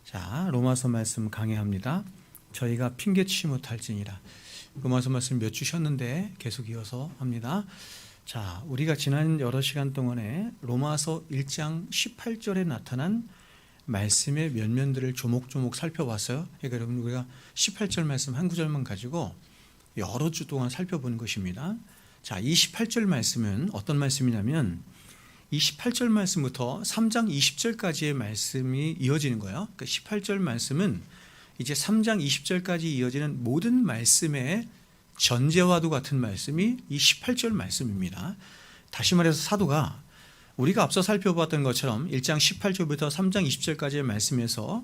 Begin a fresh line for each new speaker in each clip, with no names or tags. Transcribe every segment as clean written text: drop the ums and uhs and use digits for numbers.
자, 로마서 말씀 강해합니다. 저희가 핑계치 못할지니라. 로마서 말씀 몇 주셨는데 계속 이어서 합니다. 자, 우리가 지난 여러 시간 동안에 로마서 1장 18절에 나타난 말씀의 면면들을 조목조목 살펴봤어요. 그러니까 여러분, 우리가 18절 말씀 한 구절만 가지고 여러 주 동안 살펴본 것입니다. 자, 이 18절 말씀은 어떤 말씀이냐면 이 18절 말씀부터 3장 20절까지의 말씀이 이어지는 거예요. 그러니까 18절 말씀은 이제 3장 20절까지 이어지는 모든 말씀의 전제와도 같은 말씀이 이 18절 말씀입니다. 다시 말해서 사도가 우리가 앞서 살펴봤던 것처럼 1장 18절부터 3장 20절까지의 말씀에서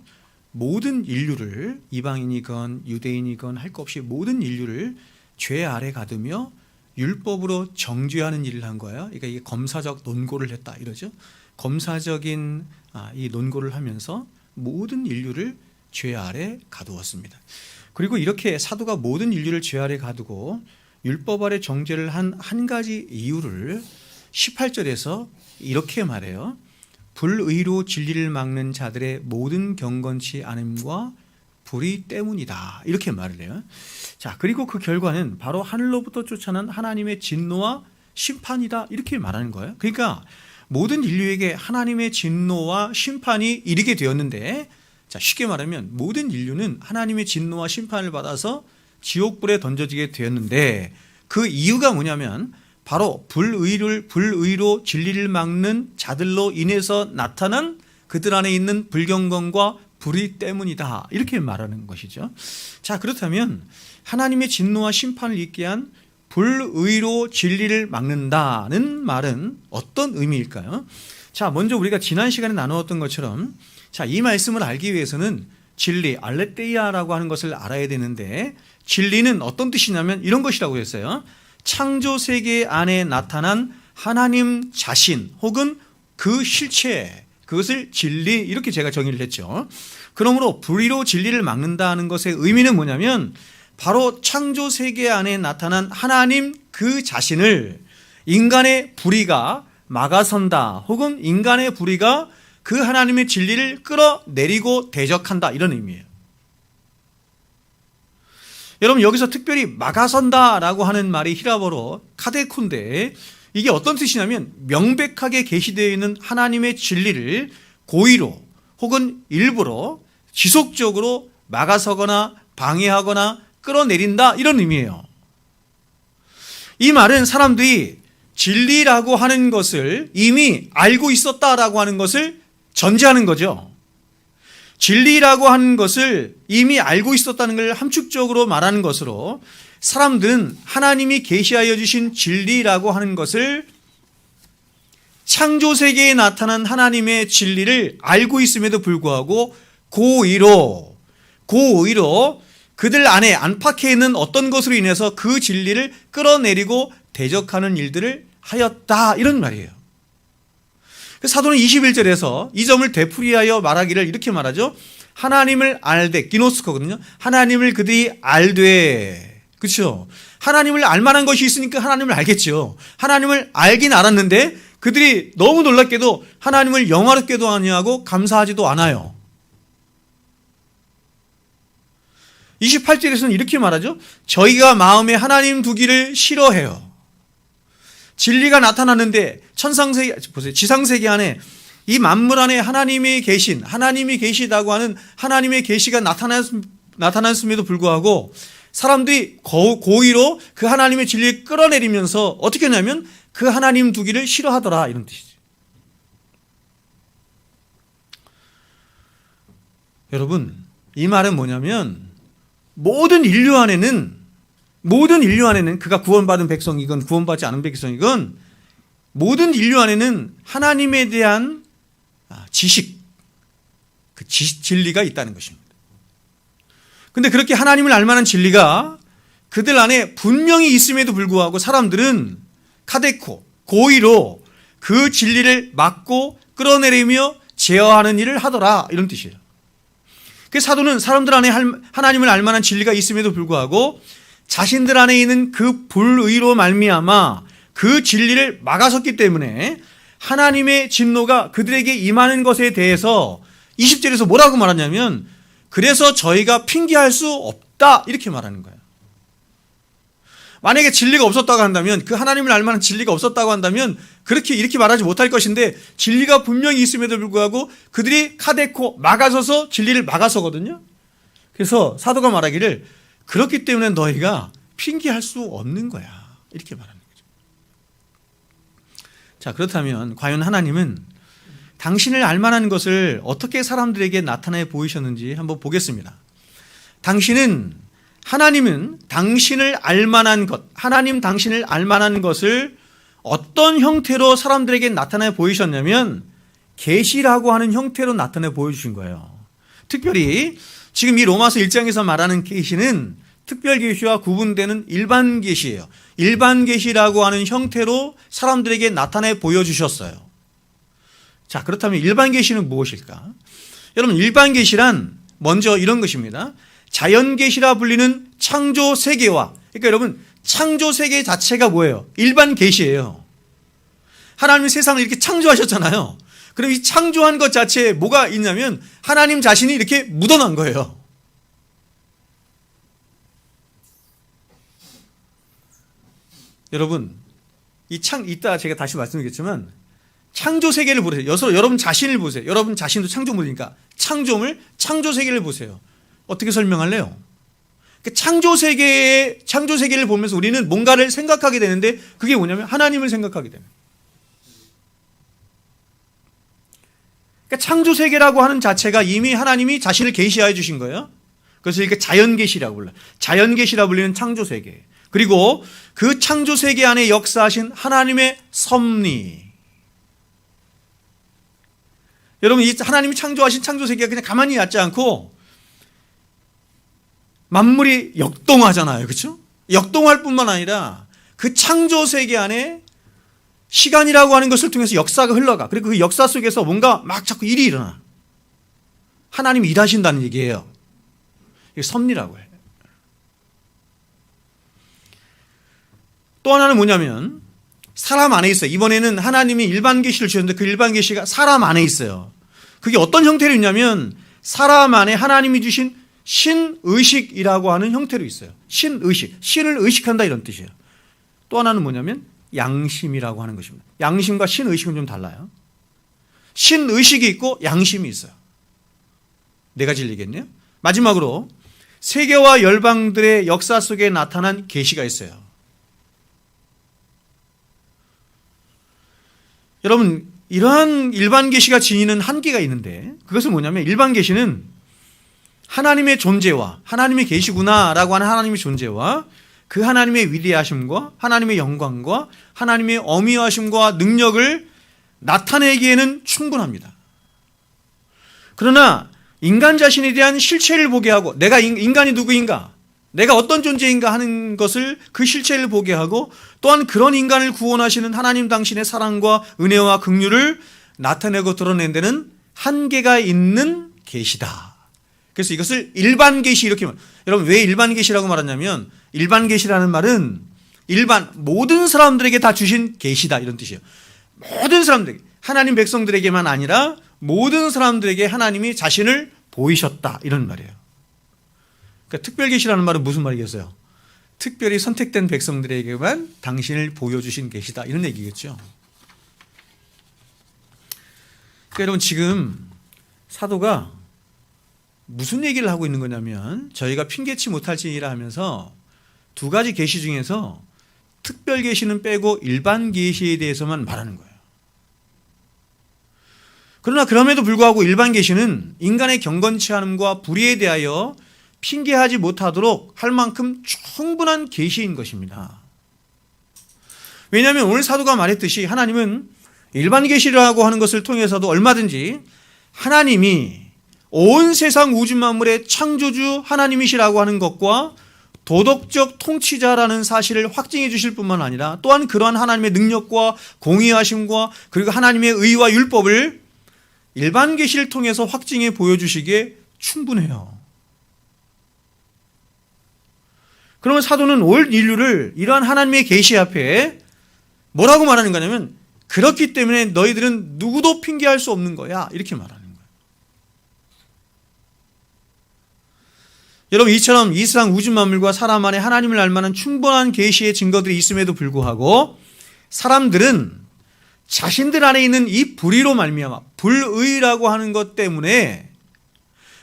모든 인류를, 이방인이건 유대인이건 할 것 없이 모든 인류를 죄 아래 가두며 율법으로 정죄하는 일을 한 거예요. 그러니까 이게 검사적 논고를 했다 이러죠. 검사적인 이 논고를 하면서 모든 인류를 죄 아래 가두었습니다. 그리고 이렇게 사도가 모든 인류를 죄 아래 가두고 율법 아래 정죄를 한 가지 이유를 18절에서 이렇게 말해요. 불의로 진리를 막는 자들의 모든 경건치 않음과 불의 때문이다. 이렇게 말을 해요. 자, 그리고 그 결과는 바로 하늘로부터 쫓아난 하나님의 진노와 심판이다. 이렇게 말하는 거예요. 그러니까 모든 인류에게 하나님의 진노와 심판이 이르게 되었는데, 자, 쉽게 말하면 모든 인류는 하나님의 진노와 심판을 받아서 지옥불에 던져지게 되었는데, 그 이유가 뭐냐면 바로 불의로 진리를 막는 자들로 인해서 나타난 그들 안에 있는 불경건과 불의 때문이다. 이렇게 말하는 것이죠. 자, 그렇다면 하나님의 진노와 심판을 있게 한 불의로 진리를 막는다는 말은 어떤 의미일까요? 자, 먼저 우리가 지난 시간에 나누었던 것처럼, 자, 이 말씀을 알기 위해서는 진리, 알레테이아라고 하는 것을 알아야 되는데, 진리는 어떤 뜻이냐면 이런 것이라고 했어요. 창조 세계 안에 나타난 하나님 자신 혹은 그 실체, 그것을 진리, 이렇게 제가 정의를 했죠. 그러므로 불의로 진리를 막는다는 것의 의미는 뭐냐면 바로 창조 세계 안에 나타난 하나님 그 자신을 인간의 불의가 막아선다, 혹은 인간의 불의가 그 하나님의 진리를 끌어내리고 대적한다, 이런 의미예요. 여러분, 여기서 특별히 막아선다라고 하는 말이 히라보로 카데콘데, 이게 어떤 뜻이냐면 명백하게 계시되어 있는 하나님의 진리를 고의로 혹은 일부러 지속적으로 막아서거나 방해하거나 끌어내린다, 이런 의미예요. 이 말은 사람들이 진리라고 하는 것을 이미 알고 있었다라고 하는 것을 전제하는 거죠. 진리라고 하는 것을 이미 알고 있었다는 걸 함축적으로 말하는 것으로, 사람들은 하나님이 계시하여 주신 진리라고 하는 것을, 창조 세계에 나타난 하나님의 진리를 알고 있음에도 불구하고 고의로 그들 안에 안팎에 있는 어떤 것으로 인해서 그 진리를 끌어내리고 대적하는 일들을 하였다, 이런 말이에요. 사도는 21절에서 이 점을 되풀이하여 말하기를 이렇게 말하죠. 하나님을 알되, 기노스코거든요. 하나님을 그들이 알되, 그렇죠? 하나님을 알만한 것이 있으니까 하나님을 알겠죠. 하나님을 알긴 알았는데 그들이 너무 놀랍게도 하나님을 영화롭게도 아니하고 감사하지도 않아요. 28절에서는 이렇게 말하죠. 저희가 마음에 하나님 두기를 싫어해요. 진리가 나타났는데 천상세계, 보세요, 지상세계 안에 이 만물 안에 하나님이 계시다고 하는 하나님의 계시가 나타났음에도 불구하고 사람들이 고의로 그 하나님의 진리를 끌어내리면서 어떻게 하냐면 그 하나님 두기를 싫어하더라, 이런 뜻이죠. 여러분, 이 말은 뭐냐면 모든 인류 안에는 그가 구원받은 백성이건 구원받지 않은 백성이건 모든 인류 안에는 하나님에 대한 지식, 그 진리가 있다는 것입니다. 근데 그렇게 하나님을 알만한 진리가 그들 안에 분명히 있음에도 불구하고 사람들은 고의로 그 진리를 막고 끌어내리며 제어하는 일을 하더라, 이런 뜻이에요. 그 사도는 사람들 안에 하나님을 알만한 진리가 있음에도 불구하고 자신들 안에 있는 그 불의로 말미암아 그 진리를 막아섰기 때문에 하나님의 진노가 그들에게 임하는 것에 대해서 20절에서 뭐라고 말하냐면 그래서 저희가 핑계할 수 없다 이렇게 말하는 거예요. 만약에 진리가 없었다고 한다면, 그 하나님을 알 만한 진리가 없었다고 한다면 그렇게 이렇게 말하지 못할 것인데, 진리가 분명히 있음에도 불구하고 그들이 카데코 막아서서 진리를 막아서거든요. 그래서 사도가 말하기를 그렇기 때문에 너희가 핑계할 수 없는 거야 이렇게 말하는 거죠. 자, 그렇다면 과연 하나님은 당신을 알만한 것을 어떻게 사람들에게 나타내 보이셨는지 한번 보겠습니다. 하나님은 당신을 알만한 것, 하나님 당신을 알만한 것을 어떤 형태로 사람들에게 나타내 보이셨냐면 계시라고 하는 형태로 나타내 보여주신 거예요. 특별히 지금 이 로마서 1장에서 말하는 계시는 특별 계시와 구분되는 일반 계시예요. 일반 계시라고 하는 형태로 사람들에게 나타내 보여주셨어요. 자, 그렇다면 일반 계시는 무엇일까? 여러분, 일반 계시란 먼저 이런 것입니다. 자연 계시라 불리는 창조 세계와, 그러니까 여러분, 창조 세계 자체가 뭐예요? 일반 계시예요. 하나님이 세상을 이렇게 창조하셨잖아요. 그럼 이 창조한 것 자체에 뭐가 있냐면 하나님 자신이 이렇게 묻어난 거예요. 여러분, 이따 제가 다시 말씀드리겠지만 창조 세계를 보세요. 여러분 자신을 보세요. 여러분 자신도 창조물이니까 창조 세계를 보세요. 어떻게 설명할래요? 창조 세계를 보면서 우리는 뭔가를 생각하게 되는데 그게 뭐냐면 하나님을 생각하게 되는. 그러니까 창조 세계라고 하는 자체가 이미 하나님이 자신을 계시하여 주신 거예요. 그래서 이렇게 자연 계시라고 불러요. 자연 계시라 불리는 창조 세계. 그리고 그 창조 세계 안에 역사하신 하나님의 섭리. 여러분, 이 하나님이 창조하신 창조 세계가 그냥 가만히 있지 않고 만물이 역동하잖아요. 그렇죠? 역동할 뿐만 아니라 그 창조 세계 안에 시간이라고 하는 것을 통해서 역사가 흘러가. 그리고 그 역사 속에서 뭔가 막 자꾸 일이 일어나. 하나님이 일하신다는 얘기예요. 이게 섭리라고 해요. 또 하나는 뭐냐면 사람 안에 있어요. 이번에는 하나님이 일반 계시를 주셨는데 그 일반 계시가 사람 안에 있어요. 그게 어떤 형태로 있냐면 사람 안에 하나님이 주신 신의식이라고 하는 형태로 있어요. 신의식, 신을 의식한다 이런 뜻이에요. 또 하나는 뭐냐면 양심이라고 하는 것입니다. 양심과 신의식은 좀 달라요. 신의식이 있고 양심이 있어요. 네 가지를 얘기했네요. 마지막으로 세계와 열방들의 역사 속에 나타난 계시가 있어요. 여러분, 이러한 일반 계시가 지니는 한계가 있는데 그것은 뭐냐면 일반 계시는 하나님의 존재와 하나님의 계시구나라고 하는 하나님의 존재와 그 하나님의 위대하심과 하나님의 영광과 하나님의 어미하심과 능력을 나타내기에는 충분합니다. 그러나 인간 자신에 대한 실체를 보게 하고 내가 인간이 누구인가, 내가 어떤 존재인가 하는 것을 그 실체를 보게 하고 또한 그런 인간을 구원하시는 하나님 당신의 사랑과 은혜와 긍휼을 나타내고 드러낸 데는 한계가 있는 계시다. 그래서 이것을 일반 계시 이렇게 여러분 왜 일반 계시라고 말하냐면 일반 계시라는 말은 모든 사람들에게 다 주신 계시다 이런 뜻이에요. 모든 사람들에게, 하나님 백성들에게만 아니라 모든 사람들에게 하나님이 자신을 보이셨다 이런 말이에요. 그러니까 특별 계시라는 말은 무슨 말이겠어요? 특별히 선택된 백성들에게만 당신을 보여주신 계시다 이런 얘기겠죠. 그러니까 여러분 지금 사도가 무슨 얘기를 하고 있는 거냐면 저희가 핑계치 못할지니라 하면서 두 가지 계시 중에서 특별 계시는 빼고 일반 계시에 대해서만 말하는 거예요. 그러나 그럼에도 불구하고 일반 계시는 인간의 경건치 않음과 불의에 대하여 핑계하지 못하도록 할 만큼 충분한 계시인 것입니다. 왜냐하면 오늘 사도가 말했듯이 하나님은 일반 계시라고 하는 것을 통해서도 얼마든지 하나님이 온 세상 우주 만물의 창조주 하나님이시라고 하는 것과 도덕적 통치자라는 사실을 확증해 주실 뿐만 아니라 또한 그러한 하나님의 능력과 공의하심과 그리고 하나님의 의와 율법을 일반 계시를 통해서 확증해 보여주시기에 충분해요. 그러면 사도는 올 인류를 이러한 하나님의 계시 앞에 뭐라고 말하는 거냐면 그렇기 때문에 너희들은 누구도 핑계할 수 없는 거야 이렇게 말하는 거예요. 여러분, 이처럼 이 세상 우주 만물과 사람 안에 하나님을 알 만한 충분한 계시의 증거들이 있음에도 불구하고 사람들은 자신들 안에 있는 이 불의로 말미암아, 불의라고 하는 것 때문에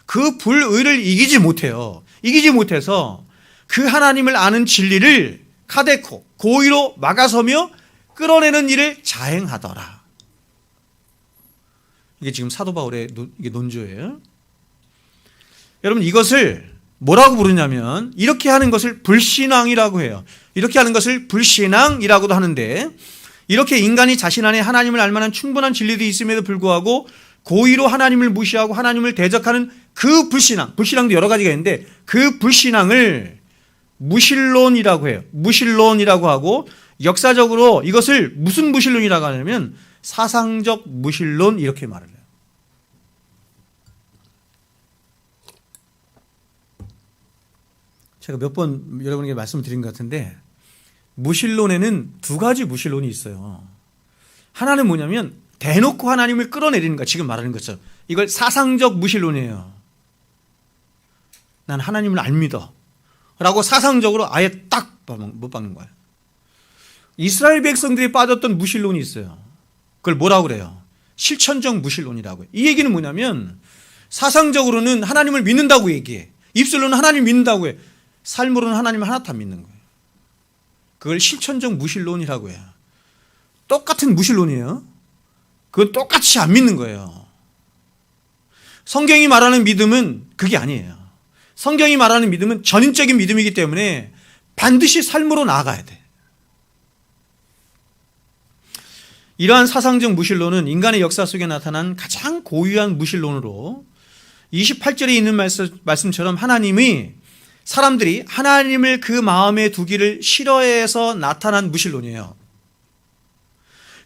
그 불의를 이기지 못해요. 이기지 못해서 그 하나님을 아는 진리를 카데코, 고의로 막아서며 끌어내는 일을 자행하더라. 이게 지금 사도 바울의 이게 논조예요. 여러분, 이것을 뭐라고 부르냐면 이렇게 하는 것을 불신앙이라고 해요. 이렇게 하는 것을 불신앙이라고도 하는데, 이렇게 인간이 자신 안에 하나님을 알 만한 충분한 진리도 있음에도 불구하고 고의로 하나님을 무시하고 하나님을 대적하는 그 불신앙, 불신앙도 여러 가지가 있는데 그 불신앙을 무신론이라고 해요. 무신론이라고 하고, 역사적으로 이것을 무슨 무신론이라고 하냐면 사상적 무신론, 이렇게 말을 해요. 제가 몇 번 여러분에게 말씀드린 것 같은데, 무신론에는 두 가지 무신론이 있어요. 하나는 뭐냐면 대놓고 하나님을 끌어내리는 거, 지금 말하는 것처럼. 이걸 사상적 무신론이에요. 난 하나님을 안 믿어 라고 사상적으로 아예 딱 못 박는 거예요. 이스라엘 백성들이 빠졌던 무신론이 있어요. 그걸 뭐라고 그래요? 실천적 무신론이라고 해요. 이 얘기는 뭐냐면 사상적으로는 하나님을 믿는다고 얘기해. 입술로는 하나님 믿는다고 해. 삶으로는 하나님을 하나도 안 믿는 거예요. 그걸 실천적 무신론이라고 해요. 똑같은 무신론이에요. 그건 똑같이 안 믿는 거예요. 성경이 말하는 믿음은 그게 아니에요. 성경이 말하는 믿음은 전인적인 믿음이기 때문에 반드시 삶으로 나아가야 돼. 이러한 사상적 무신론은 인간의 역사 속에 나타난 가장 고유한 무신론으로 28절에 있는 말씀처럼 하나님이 사람들이 하나님을 그 마음에 두기를 싫어해서 나타난 무신론이에요.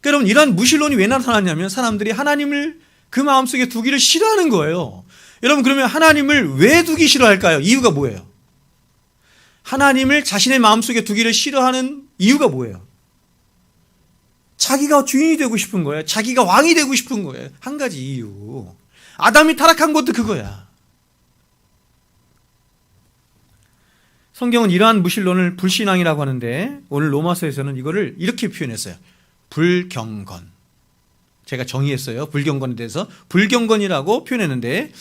그러니까 여러분, 이러한 무신론이 왜 나타났냐면 사람들이 하나님을 그 마음속에 두기를 싫어하는 거예요. 여러분, 그러면 하나님을 왜 두기 싫어할까요? 이유가 뭐예요? 하나님을 자신의 마음속에 두기를 싫어하는 이유가 뭐예요? 자기가 주인이 되고 싶은 거예요. 자기가 왕이 되고 싶은 거예요. 한 가지 이유. 아담이 타락한 것도 그거야. 성경은 이러한 무신론을 불신앙이라고 하는데 오늘 로마서에서는 이거를 이렇게 표현했어요. 불경건. 제가 정의했어요. 불경건에 대해서. 불경건이라고 표현했는데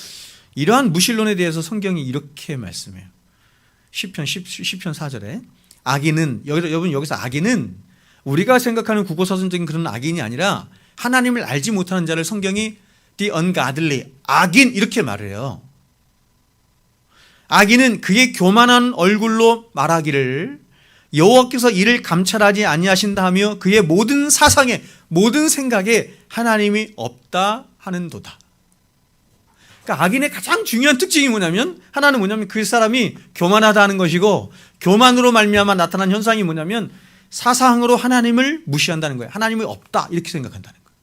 이러한 무신론에 대해서 성경이 이렇게 말씀해요. 시편 4절에 악인은, 여러분 여기서 악인은 우리가 생각하는 국어사전적인 그런 악인이 아니라 하나님을 알지 못하는 자를 성경이 the ungodly, 악인 이렇게 말을 해요. 악인은 그의 교만한 얼굴로 말하기를 여호와께서 이를 감찰하지 아니하신다 하며 그의 모든 사상에, 모든 생각에 하나님이 없다 하는도다. 그러니까 악인의 가장 중요한 특징이 뭐냐면, 하나는 뭐냐면 그 사람이 교만하다는 것이고, 교만으로 말미암아 나타난 현상이 뭐냐면 사상으로 하나님을 무시한다는 거예요. 하나님이 없다 이렇게 생각한다는 거예요.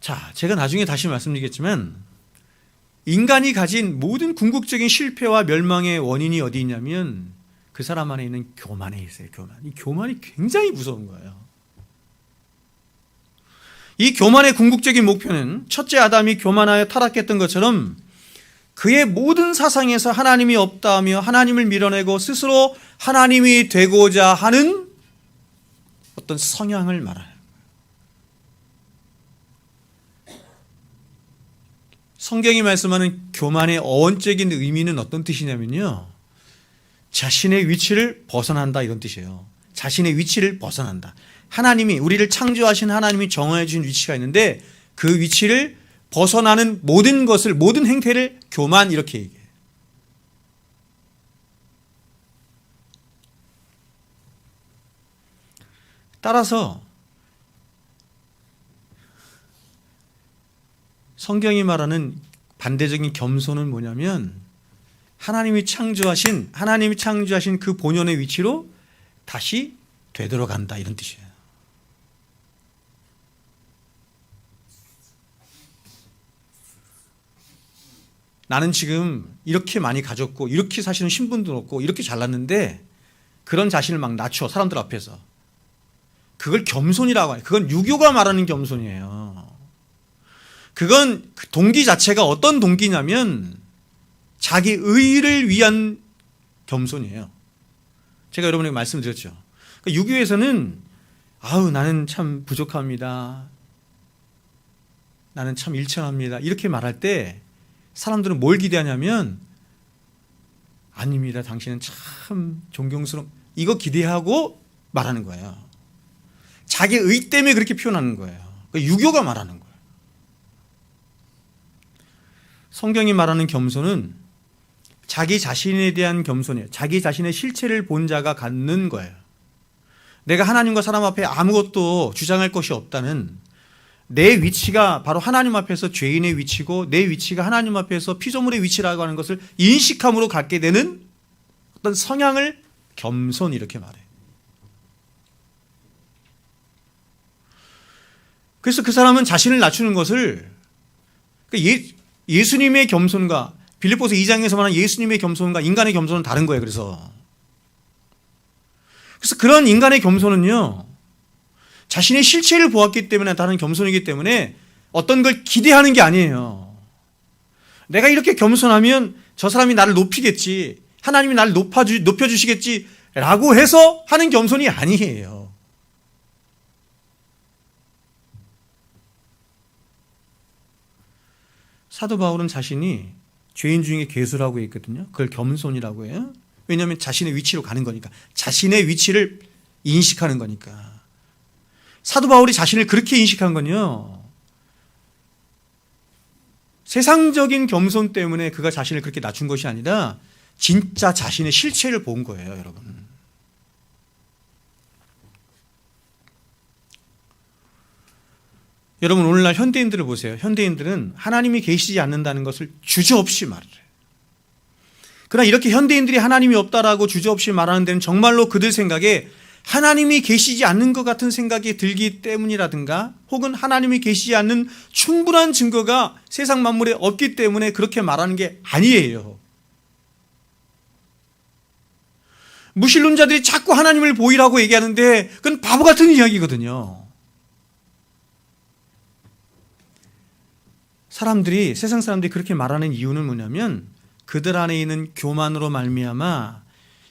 자, 제가 나중에 다시 말씀드리겠지만 인간이 가진 모든 궁극적인 실패와 멸망의 원인이 어디 있냐면 그 사람 안에 있는 교만에 있어요. 교만. 이 교만이 굉장히 무서운 거예요. 이 교만의 궁극적인 목표는 첫째 아담이 교만하여 타락했던 것처럼 그의 모든 사상에서 하나님이 없다 하며 하나님을 밀어내고 스스로 하나님이 되고자 하는 어떤 성향을 말하는 거예요. 성경이 말씀하는 교만의 어원적인 의미는 어떤 뜻이냐면요, 자신의 위치를 벗어난다 이런 뜻이에요. 자신의 위치를 벗어난다. 하나님이, 우리를 창조하신 하나님이 정해 주신 위치가 있는데 그 위치를 벗어나는 모든 것을, 모든 행태를 교만 이렇게 얘기해요. 따라서 성경이 말하는 반대적인 겸손은 뭐냐면 하나님이 창조하신 그 본연의 위치로 다시 되돌아간다 이런 뜻이에요. 나는 지금 이렇게 많이 가졌고 이렇게 사실은 신분도 높고 이렇게 잘났는데 그런 자신을 막 낮춰, 사람들 앞에서. 그걸 겸손이라고 해요. 그건 유교가 말하는 겸손이에요. 그건 그 동기 자체가 어떤 동기냐면 자기 의를 위한 겸손이에요. 제가 여러분에게 말씀드렸죠. 그러니까 유교에서는 나는 참 부족합니다. 나는 참 일천합니다. 이렇게 말할 때 사람들은 뭘 기대하냐면 아닙니다. 당신은 참 존경스러운 이거 기대하고 말하는 거예요. 자기 의 때문에 그렇게 표현하는 거예요. 그러니까 유교가 말하는 거예요. 성경이 말하는 겸손은 자기 자신에 대한 겸손이에요. 자기 자신의 실체를 본 자가 갖는 거예요. 내가 하나님과 사람 앞에 아무것도 주장할 것이 없다는 내 위치가 바로 하나님 앞에서 죄인의 위치고 내 위치가 하나님 앞에서 피조물의 위치라고 하는 것을 인식함으로 갖게 되는 어떤 성향을 겸손 이렇게 말해요. 그래서 그 사람은 자신을 낮추는 것을 예수님의 겸손과 빌립보서 2장에서 말하는 예수님의 겸손과 인간의 겸손은 다른 거예요. 그래서 그런 인간의 겸손은요, 자신의 실체를 보았기 때문에 나타나는 겸손이기 때문에 어떤 걸 기대하는 게 아니에요. 내가 이렇게 겸손하면 저 사람이 나를 높이겠지, 하나님이 나를 높여주시겠지 라고 해서 하는 겸손이 아니에요. 사도 바울은 자신이 죄인 중에 괴수라고 했거든요. 그걸 겸손이라고 해요. 왜냐하면 자신의 위치로 가는 거니까. 자신의 위치를 인식하는 거니까. 사도 바울이 자신을 그렇게 인식한 건요, 세상적인 겸손 때문에 그가 자신을 그렇게 낮춘 것이 아니라 진짜 자신의 실체를 본 거예요, 여러분. 여러분, 오늘날 현대인들을 보세요. 현대인들은 하나님이 계시지 않는다는 것을 주저없이 말해요. 그러나 이렇게 현대인들이 하나님이 없다라고 주저없이 말하는 데는 정말로 그들 생각에 하나님이 계시지 않는 것 같은 생각이 들기 때문이라든가 혹은 하나님이 계시지 않는 충분한 증거가 세상 만물에 없기 때문에 그렇게 말하는 게 아니에요. 무신론자들이 자꾸 하나님을 보이라고 얘기하는데 그건 바보 같은 이야기거든요. 세상 사람들이 그렇게 말하는 이유는 뭐냐면 그들 안에 있는 교만으로 말미암아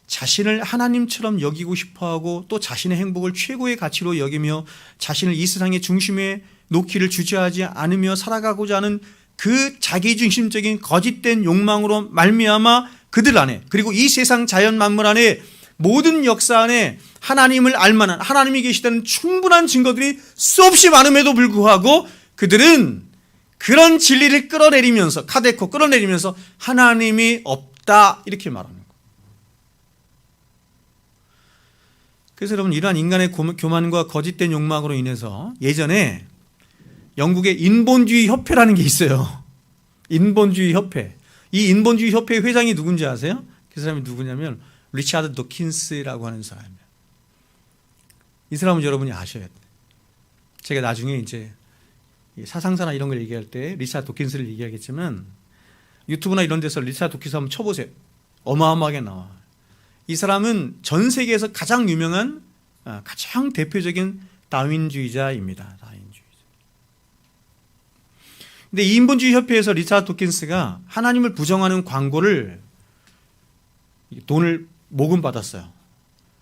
자신을 하나님처럼 여기고 싶어하고 또 자신의 행복을 최고의 가치로 여기며 자신을 이 세상의 중심에 놓기를 주저하지 않으며 살아가고자 하는 그 자기중심적인 거짓된 욕망으로 말미암아 그들 안에, 그리고 이 세상 자연 만물 안에 모든 역사 안에 하나님을 알만한, 하나님이 계시다는 충분한 증거들이 수없이 많음에도 불구하고 그들은 그런 진리를 끌어내리면서, 카데코 끌어내리면서 하나님이 없다 이렇게 말하는 거예요. 그래서 여러분, 이러한 인간의 교만과 거짓된 욕망으로 인해서 예전에 영국의 인본주의 협회라는 게 있어요. 인본주의 협회. 이 인본주의 협회의 회장이 누군지 아세요? 그 사람이 누구냐면 리차드 도킨스라고 하는 사람이에요. 이 사람은 여러분이 아셔야 돼요. 제가 나중에 이제 사상사나 이런 걸 얘기할 때 리차드 도킨스를 얘기하겠지만 유튜브나 이런 데서 리차드 도킨스 한번 쳐보세요. 어마어마하게 나와. 이 사람은 전 세계에서 가장 유명한, 가장 대표적인 다윈주의자입니다. 다윈주의자. 근데 이 인본주의 협회에서 리차드 도킨스가 하나님을 부정하는 광고를 돈을 모금받았어요.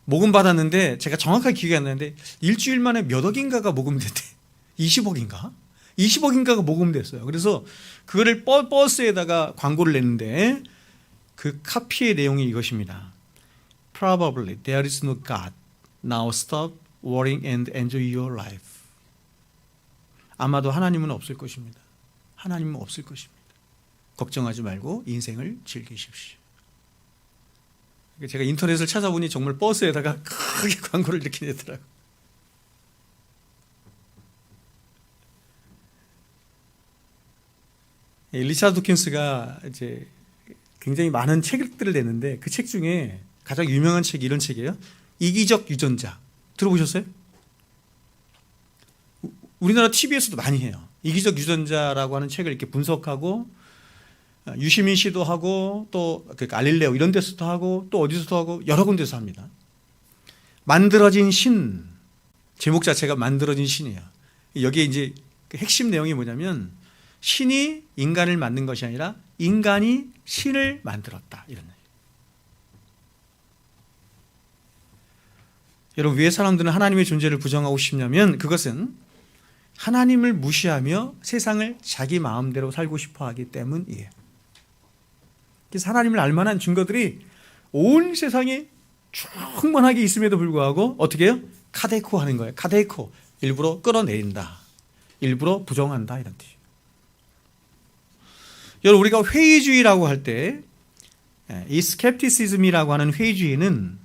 모금받았는데 제가 정확하게 기억이 안 나는데 일주일 만에 몇 억인가가 모금됐대. 20억인가? 20억인가가 모금됐어요. 그래서 그거를 버스에다가 광고를 냈는데 그 카피의 내용이 이것입니다. Probably there is no God. Now stop worrying and enjoy your life. 아마도 하나님은 없을 것입니다. 하나님은 없을 것입니다. 걱정하지 말고 인생을 즐기십시오. 제가 인터넷을 찾아보니 정말 버스에다가 크게 광고를 이렇게 내더라고요. 리차드 도킨스가 이제 굉장히 많은 책들을 냈는데 그 책 중에 가장 유명한 책이 이런 책이에요. 이기적 유전자. 들어보셨어요? 우리나라 TV에서도 많이 해요. 이기적 유전자라고 하는 책을 이렇게 분석하고 유시민 씨도 하고 또 갈릴레오 이런 데서도 하고 또 어디서도 하고 여러 군데서 합니다. 만들어진 신. 제목 자체가 만들어진 신이에요. 여기에 이제 그 핵심 내용이 뭐냐면 신이 인간을 만든 것이 아니라 인간이 신을 만들었다. 이런 얘기예요. 여러분, 왜 사람들은 하나님의 존재를 부정하고 싶냐면 그것은 하나님을 무시하며 세상을 자기 마음대로 살고 싶어 하기 때문이에요. 그래서 하나님을 알만한 증거들이 온 세상에 충만하게 있음에도 불구하고 어떻게 해요? 카데코 하는 거예요. 카데코. 일부러 끌어내린다. 일부러 부정한다. 이런 뜻이에요. 여러분, 우리가 회의주의라고 할 때 이 스캡티시즘이라고 하는 회의주의는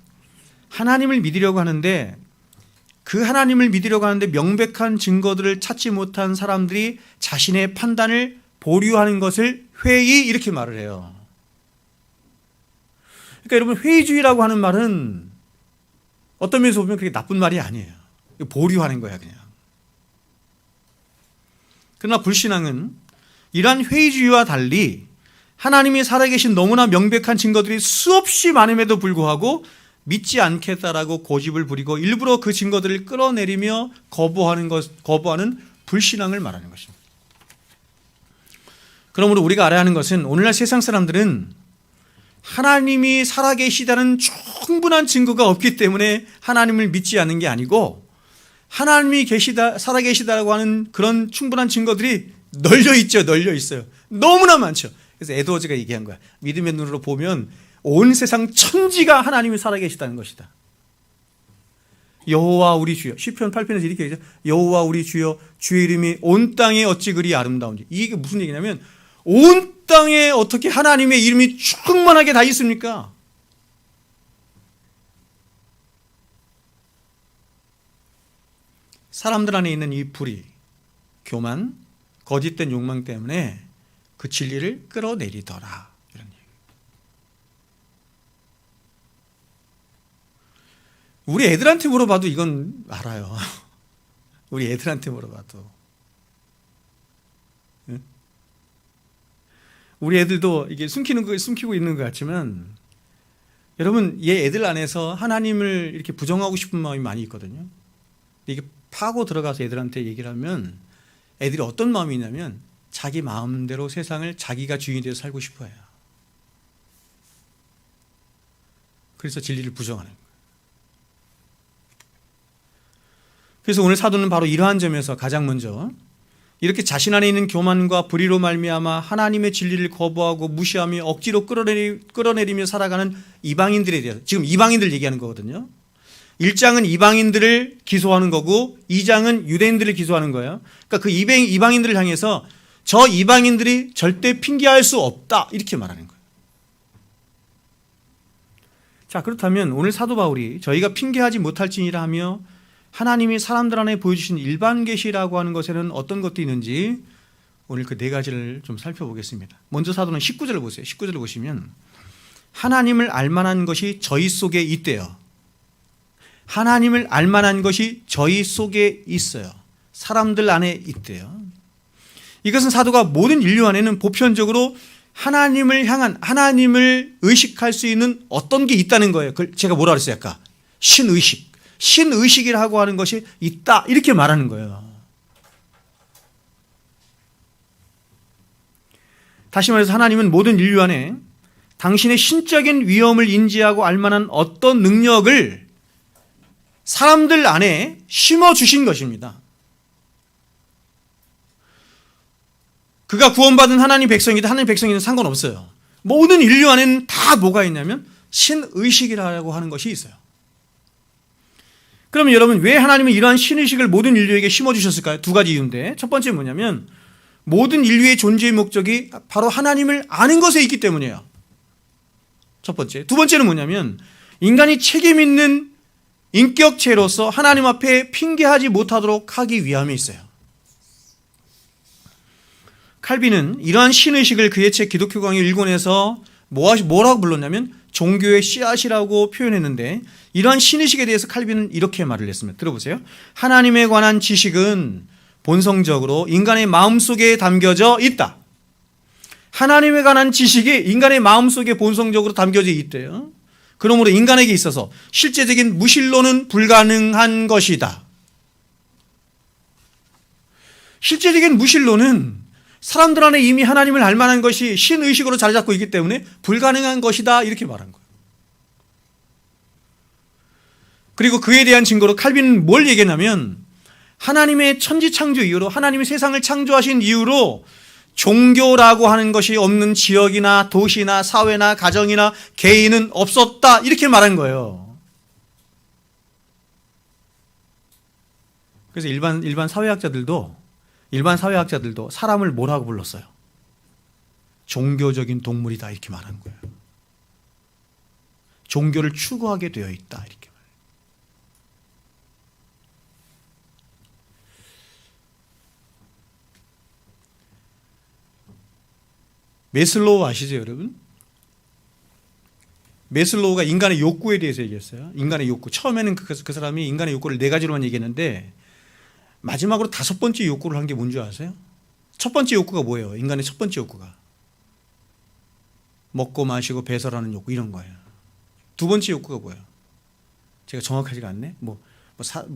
하나님을 믿으려고 하는데 그 하나님을 믿으려고 하는데 명백한 증거들을 찾지 못한 사람들이 자신의 판단을 보류하는 것을 회의 이렇게 말을 해요. 그러니까 여러분, 회의주의라고 하는 말은 어떤 면에서 보면 그게 나쁜 말이 아니에요. 보류하는 거야 그냥. 그러나 불신앙은 이러한 회의주의와 달리 하나님이 살아계신 너무나 명백한 증거들이 수없이 많음에도 불구하고 믿지 않겠다라고 고집을 부리고 일부러 그 증거들을 끌어내리며 거부하는 불신앙을 말하는 것입니다. 그러므로 우리가 알아야 하는 것은 오늘날 세상 사람들은 하나님이 살아계시다는 충분한 증거가 없기 때문에 하나님을 믿지 않는 게 아니고 하나님이 살아계시다라고 하는 그런 충분한 증거들이 널려 있어요. 너무나 많죠. 그래서 에드워즈가 얘기한 거야. 믿음의 눈으로 보면 온 세상 천지가 하나님이 살아계시다는 것이다. 여호와 우리 주여. 시편 8편에서 이렇게 얘기하죠. 여호와 우리 주여, 주의 이름이 온 땅에 어찌 그리 아름다운지. 이게 무슨 얘기냐면 온 땅에 어떻게 하나님의 이름이 충만하게 다 있습니까? 사람들 안에 있는 이 불의, 교만, 거짓된 욕망 때문에 그 진리를 끌어내리더라. 이런 얘기. 우리 애들한테 물어봐도 이건 알아요. 우리 애들한테 물어봐도. 응? 우리 애들도 이게 숨기고 있는 것 같지만 여러분, 얘 애들 안에서 하나님을 이렇게 부정하고 싶은 마음이 많이 있거든요. 이게 파고 들어가서 애들한테 얘기를 하면 애들이 어떤 마음이 있냐면 자기 마음대로 세상을 자기가 주인이 되어 살고 싶어 해요. 그래서 진리를 부정하는 거예요. 그래서 오늘 사도는 바로 이러한 점에서 가장 먼저 이렇게 자신 안에 있는 교만과 불의로 말미암아 하나님의 진리를 거부하고 무시하며 억지로 끌어내리며 살아가는 이방인들에 대해서, 지금 이방인들 얘기하는 거거든요. 1장은 이방인들을 기소하는 거고 2장은 유대인들을 기소하는 거예요. 그러니까 그 이방인들을 향해서 저 이방인들이 절대 핑계할 수 없다 이렇게 말하는 거예요. 자, 그렇다면 오늘 사도 바울이 저희가 핑계하지 못할지니라 하며 하나님이 사람들 안에 보여주신 일반 계시라고 하는 것에는 어떤 것도 있는지 오늘 그 네 가지를 좀 살펴보겠습니다. 먼저 사도는 19절을 보세요. 19절을 보시면 하나님을 알만한 것이 저희 속에 있대요. 하나님을 알만한 것이 저희 속에 있어요. 사람들 안에 있대요. 이것은 사도가 모든 인류 안에는 보편적으로 하나님을 향한, 하나님을 의식할 수 있는 어떤 게 있다는 거예요. 그걸 제가 뭐라 그랬어요 아까? 신의식. 신의식이라고 하는 것이 있다 이렇게 말하는 거예요. 다시 말해서 하나님은 모든 인류 안에 당신의 신적인 위엄을 인지하고 알만한 어떤 능력을 사람들 안에 심어주신 것입니다. 그가 구원받은 하나님 백성이든 하나님 백성이든 상관없어요. 모든 인류 안에는 다 뭐가 있냐면 신의식이라고 하는 것이 있어요. 그러면 여러분, 왜 하나님은 이러한 신의식을 모든 인류에게 심어주셨을까요? 두 가지 이유인데, 첫 번째 뭐냐면 모든 인류의 존재의 목적이 바로 하나님을 아는 것에 있기 때문이에요. 첫 번째. 두 번째는 뭐냐면 인간이 책임 있는 인격체로서 하나님 앞에 핑계하지 못하도록 하기 위함에 있어요. 칼빈은 이러한 신의식을 그의 책 기독교 강의 1권에서 뭐라고 불렀냐면 종교의 씨앗이라고 표현했는데, 이러한 신의식에 대해서 칼빈은 이렇게 말을 했습니다. 들어보세요. 하나님에 관한 지식은 본성적으로 인간의 마음속에 담겨져 있다. 하나님에 관한 지식이 인간의 마음속에 본성적으로 담겨져 있대요. 그러므로 인간에게 있어서 실제적인 무신론은 불가능한 것이다. 실제적인 무신론은 사람들 안에 이미 하나님을 알 만한 것이 신의식으로 자리 잡고 있기 때문에 불가능한 것이다 이렇게 말한 거예요. 그리고 그에 대한 증거로 칼빈은 뭘 얘기했냐면 하나님의 천지창조 이후로 하나님이 세상을 창조하신 이후로 종교라고 하는 것이 없는 지역이나 도시나 사회나 가정이나 개인은 없었다 이렇게 말한 거예요. 그래서 일반 사회학자들도 사람을 뭐라고 불렀어요? 종교적인 동물이다 이렇게 말한 거예요. 종교를 추구하게 되어 있다 이렇게 말해요. 메슬로우 아시죠 여러분? 메슬로우가 인간의 욕구에 대해서 얘기했어요. 인간의 욕구. 처음에는 그 사람이 인간의 욕구를 4가지로만 얘기했는데 마지막으로 5번째 욕구를 한 게 뭔지 아세요? 첫 번째 욕구가 뭐예요? 인간의 첫 번째 욕구가 먹고 마시고 배설하는 욕구 이런 거예요. 2번째 욕구가 뭐예요? 제가 정확하지가 않네.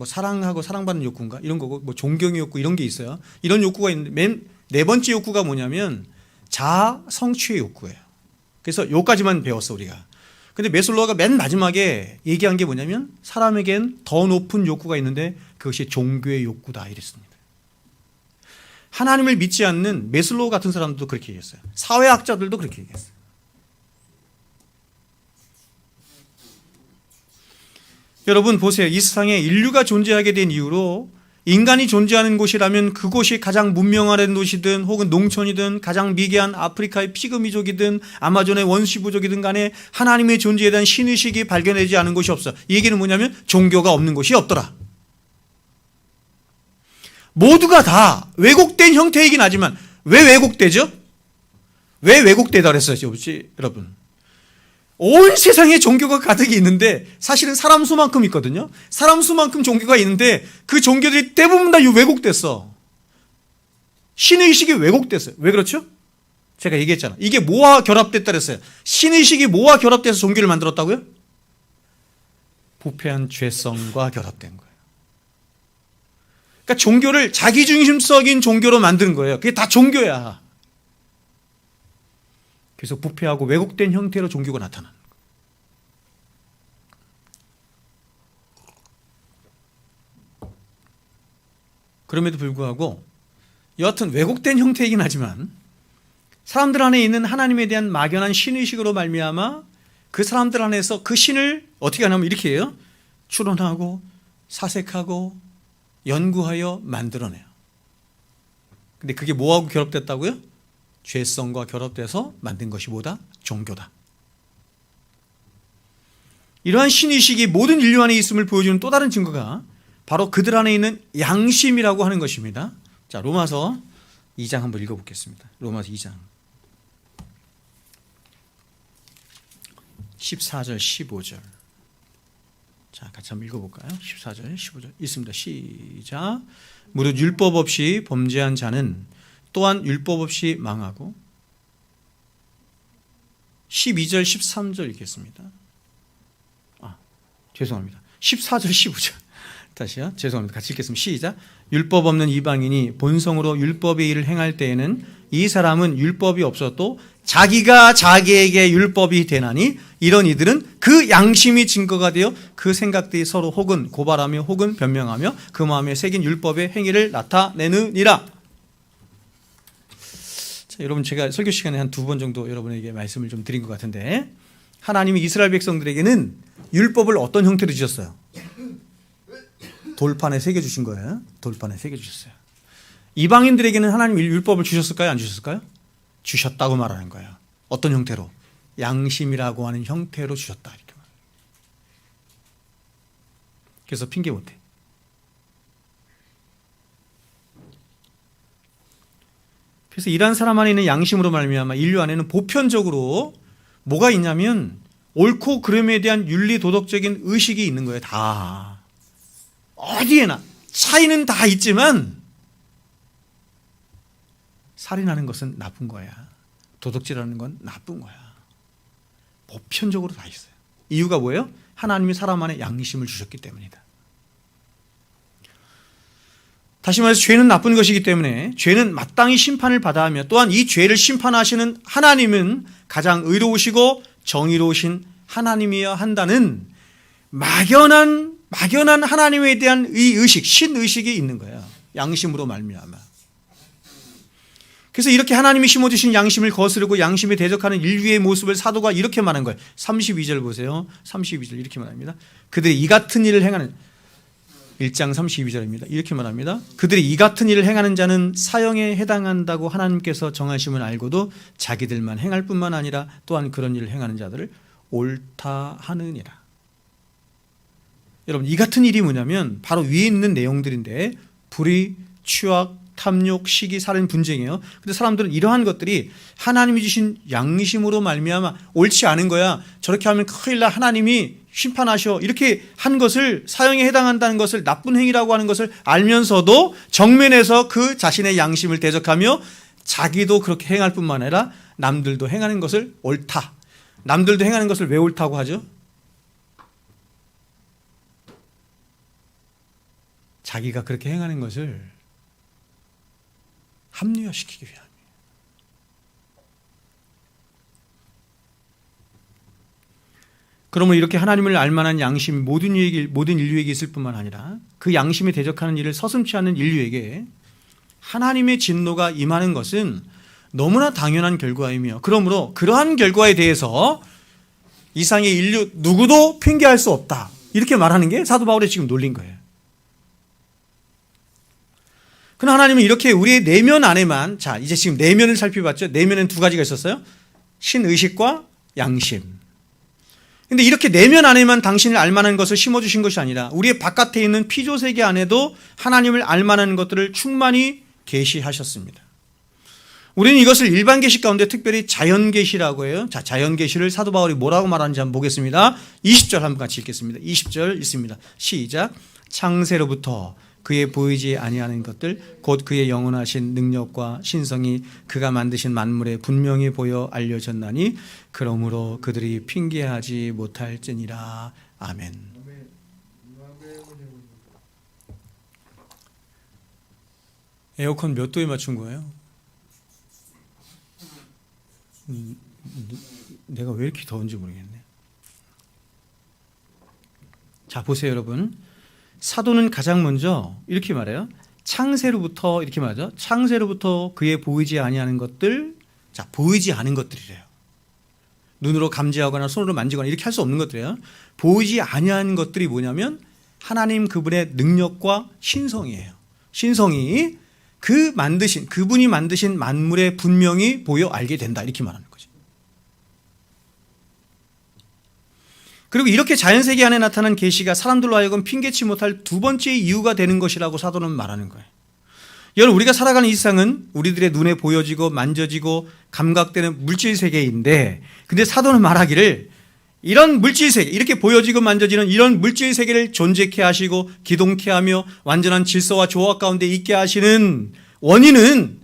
사랑하고 사랑받는 욕구인가 이런 거고 존경의 욕구 이런 게 있어요. 이런 욕구가 있는데 맨 4번째 욕구가 뭐냐면 자아 성취의 욕구예요. 그래서 요까지만 배웠어 우리가. 근데 메슬로우가 맨 마지막에 얘기한 게 뭐냐면 사람에겐 더 높은 욕구가 있는데 그것이 종교의 욕구다 이랬습니다. 하나님을 믿지 않는 메슬로우 같은 사람들도 그렇게 얘기했어요. 사회학자들도 그렇게 얘기했어요. 여러분 보세요. 이 세상에 인류가 존재하게 된 이후로 인간이 존재하는 곳이라면 그곳이 가장 문명화된 도시든 혹은 농촌이든 가장 미개한 아프리카의 피그미족이든 아마존의 원시부족이든 간에 하나님의 존재에 대한 신의식이 발견되지 않은 곳이 없어. 이 얘기는 뭐냐면 종교가 없는 곳이 없더라. 모두가 다 왜곡된 형태이긴 하지만 왜 왜곡되죠? 왜 왜곡되다 그랬어요 여러분? 온 세상에 종교가 가득히 있는데 사실은 사람 수만큼 있거든요. 사람 수만큼 종교가 있는데 그 종교들이 대부분 다 왜곡됐어. 신의식이 왜곡됐어요. 왜 그렇죠? 제가 얘기했잖아. 이게 뭐와 결합됐다 그랬어요. 신의식이 뭐와 결합돼서 종교를 만들었다고요? 부패한 죄성과 결합된 거예요. 그러니까 종교를 자기중심적인 종교로 만드는 거예요. 그게 다 종교야. 그래서 부패하고 왜곡된 형태로 종교가 나타나는 거예요. 그럼에도 불구하고 여하튼 왜곡된 형태이긴 하지만 사람들 안에 있는 하나님에 대한 막연한 신의식으로 말미암아 그 사람들 안에서 그 신을 어떻게 하냐면 이렇게 해요. 추론하고 사색하고 연구하여 만들어내요. 근데 그게 뭐하고 결합됐다고요? 죄성과 결합돼서 만든 것이 뭐다? 종교다. 이러한 신의식이 모든 인류 안에 있음을 보여주는 또 다른 증거가 바로 그들 안에 있는 양심이라고 하는 것입니다. 자, 로마서 2장 한번 읽어보겠습니다. 로마서 2장 14절 15절. 자, 같이 한번 읽어볼까요? 14절 15절 있습니다. 시작. 무릇 율법 없이 범죄한 자는 또한 율법 없이 망하고 12절 13절 읽겠습니다. 죄송합니다. 14절 15절 다시요. 죄송합니다. 같이 읽겠습니다. 시작. 율법 없는 이방인이 본성으로 율법의 일을 행할 때에는 이 사람은 율법이 없어도 자기가 자기에게 율법이 되나니 이런 이들은 그 양심이 증거가 되어 그 생각들이 서로 혹은 고발하며 혹은 변명하며 그 마음에 새긴 율법의 행위를 나타내느니라. 자, 여러분 제가 설교 시간에 한 2번 정도 여러분에게 말씀을 좀 드린 것 같은데 하나님이 이스라엘 백성들에게는 율법을 어떤 형태로 주셨어요? 돌판에 새겨주신 거예요. 돌판에 새겨주셨어요. 이방인들에게는 하나님 율법을 주셨을까요? 안 주셨을까요? 주셨다고 말하는 거예요. 어떤 형태로? 양심이라고 하는 형태로 주셨다. 이렇게 말해요. 그래서 핑계 못해. 그래서 이러한 사람 안에 있는 양심으로 말미암아 인류 안에는 보편적으로 뭐가 있냐면 옳고 그름에 대한 윤리 도덕적인 의식이 있는 거예요. 다. 어디에나 차이는 다 있지만 살인하는 것은 나쁜 거야. 도둑질하는 건 나쁜 거야. 보편적으로 다 있어요. 이유가 뭐예요? 하나님이 사람 안에 양심을 주셨기 때문이다. 다시 말해서 죄는 나쁜 것이기 때문에 죄는 마땅히 심판을 받아야 하며, 또한 이 죄를 심판하시는 하나님은 가장 의로우시고 정의로우신 하나님이어야 한다는 막연한 하나님에 대한 이 의식, 신의식이 있는 거예요. 양심으로 말미암아. 그래서 이렇게 하나님이 심어주신 양심을 거스르고 양심에 대적하는 인류의 모습을 사도가 이렇게 말한 거예요. 32절 보세요. 32절 이렇게 말합니다. 그들이 이 같은 일을 행하는, 1장 32절입니다. 이렇게 말합니다. 그들이 이 같은 일을 행하는 자는 사형에 해당한다고 하나님께서 정하심을 알고도 자기들만 행할 뿐만 아니라 또한 그런 일을 행하는 자들을 옳다 하느니라. 여러분, 이 같은 일이 뭐냐면 바로 위에 있는 내용들인데, 불의, 추악, 탐욕, 시기, 살인, 분쟁이에요. 근데 사람들은 이러한 것들이 하나님이 주신 양심으로 말미암아 옳지 않은 거야, 저렇게 하면 큰일 나, 하나님이 심판하셔, 이렇게 한 것을, 사형에 해당한다는 것을, 나쁜 행위라고 하는 것을 알면서도 정면에서 그 자신의 양심을 대적하며 자기도 그렇게 행할 뿐만 아니라 남들도 행하는 것을 옳다. 남들도 행하는 것을 왜 옳다고 하죠? 자기가 그렇게 행하는 것을 합리화시키기 위함이에요. 그러면 이렇게 하나님을 알만한 양심이 모든 인류에게 있을 뿐만 아니라 그 양심에 대적하는 일을 서슴지 않는 인류에게 하나님의 진노가 임하는 것은 너무나 당연한 결과이며, 그러므로 그러한 결과에 대해서 이상의 인류 누구도 핑계할 수 없다, 이렇게 말하는 게 사도 바울의 지금 논리인 거예요. 그러나 하나님은 이렇게 우리의 내면 안에만, 자, 이제 지금 내면을 살펴봤죠. 내면엔 두 가지가 있었어요. 신의식과 양심. 근데 이렇게 내면 안에만 당신을 알만한 것을 심어주신 것이 아니라 우리의 바깥에 있는 피조세계 안에도 하나님을 알만한 것들을 충만히 계시하셨습니다. 우리는 이것을 일반 계시 가운데 특별히 자연 계시라고 해요. 자, 자연 계시를 사도 바울이 뭐라고 말하는지 한번 보겠습니다. 20절 한번 같이 읽겠습니다. 20절 있습니다. 시작. 창세로부터 그의 보이지 아니하는 것들 곧 그의 영원하신 능력과 신성이 그가 만드신 만물에 분명히 보여 알려졌나니 그러므로 그들이 핑계하지 못할지니라. 아멘. 에어컨 몇 도에 맞춘 거예요? 내가 왜 이렇게 더운지 모르겠네. 자, 보세요 여러분. 사도는 가장 먼저 이렇게 말해요. 창세로부터, 이렇게 말하죠. 창세로부터 그의 보이지 아니하는 것들, 자, 보이지 않은 것들이래요. 눈으로 감지하거나 손으로 만지거나 이렇게 할 수 없는 것들이에요. 보이지 아니하는 것들이 뭐냐면 하나님 그분의 능력과 신성이에요. 신성이 그분이 만드신 만물에 분명히 보여 알게 된다, 이렇게 말하는 거죠. 그리고 이렇게 자연세계 안에 나타난 계시가 사람들로 하여금 핑계치 못할 두 번째 이유가 되는 것이라고 사도는 말하는 거예요. 여러분, 우리가 살아가는 이 세상은 우리들의 눈에 보여지고 만져지고 감각되는 물질세계인데, 근데 사도는 말하기를 이런 물질세계, 이렇게 보여지고 만져지는 이런 물질세계를 존재케 하시고 기동케 하며 완전한 질서와 조화 가운데 있게 하시는 원인은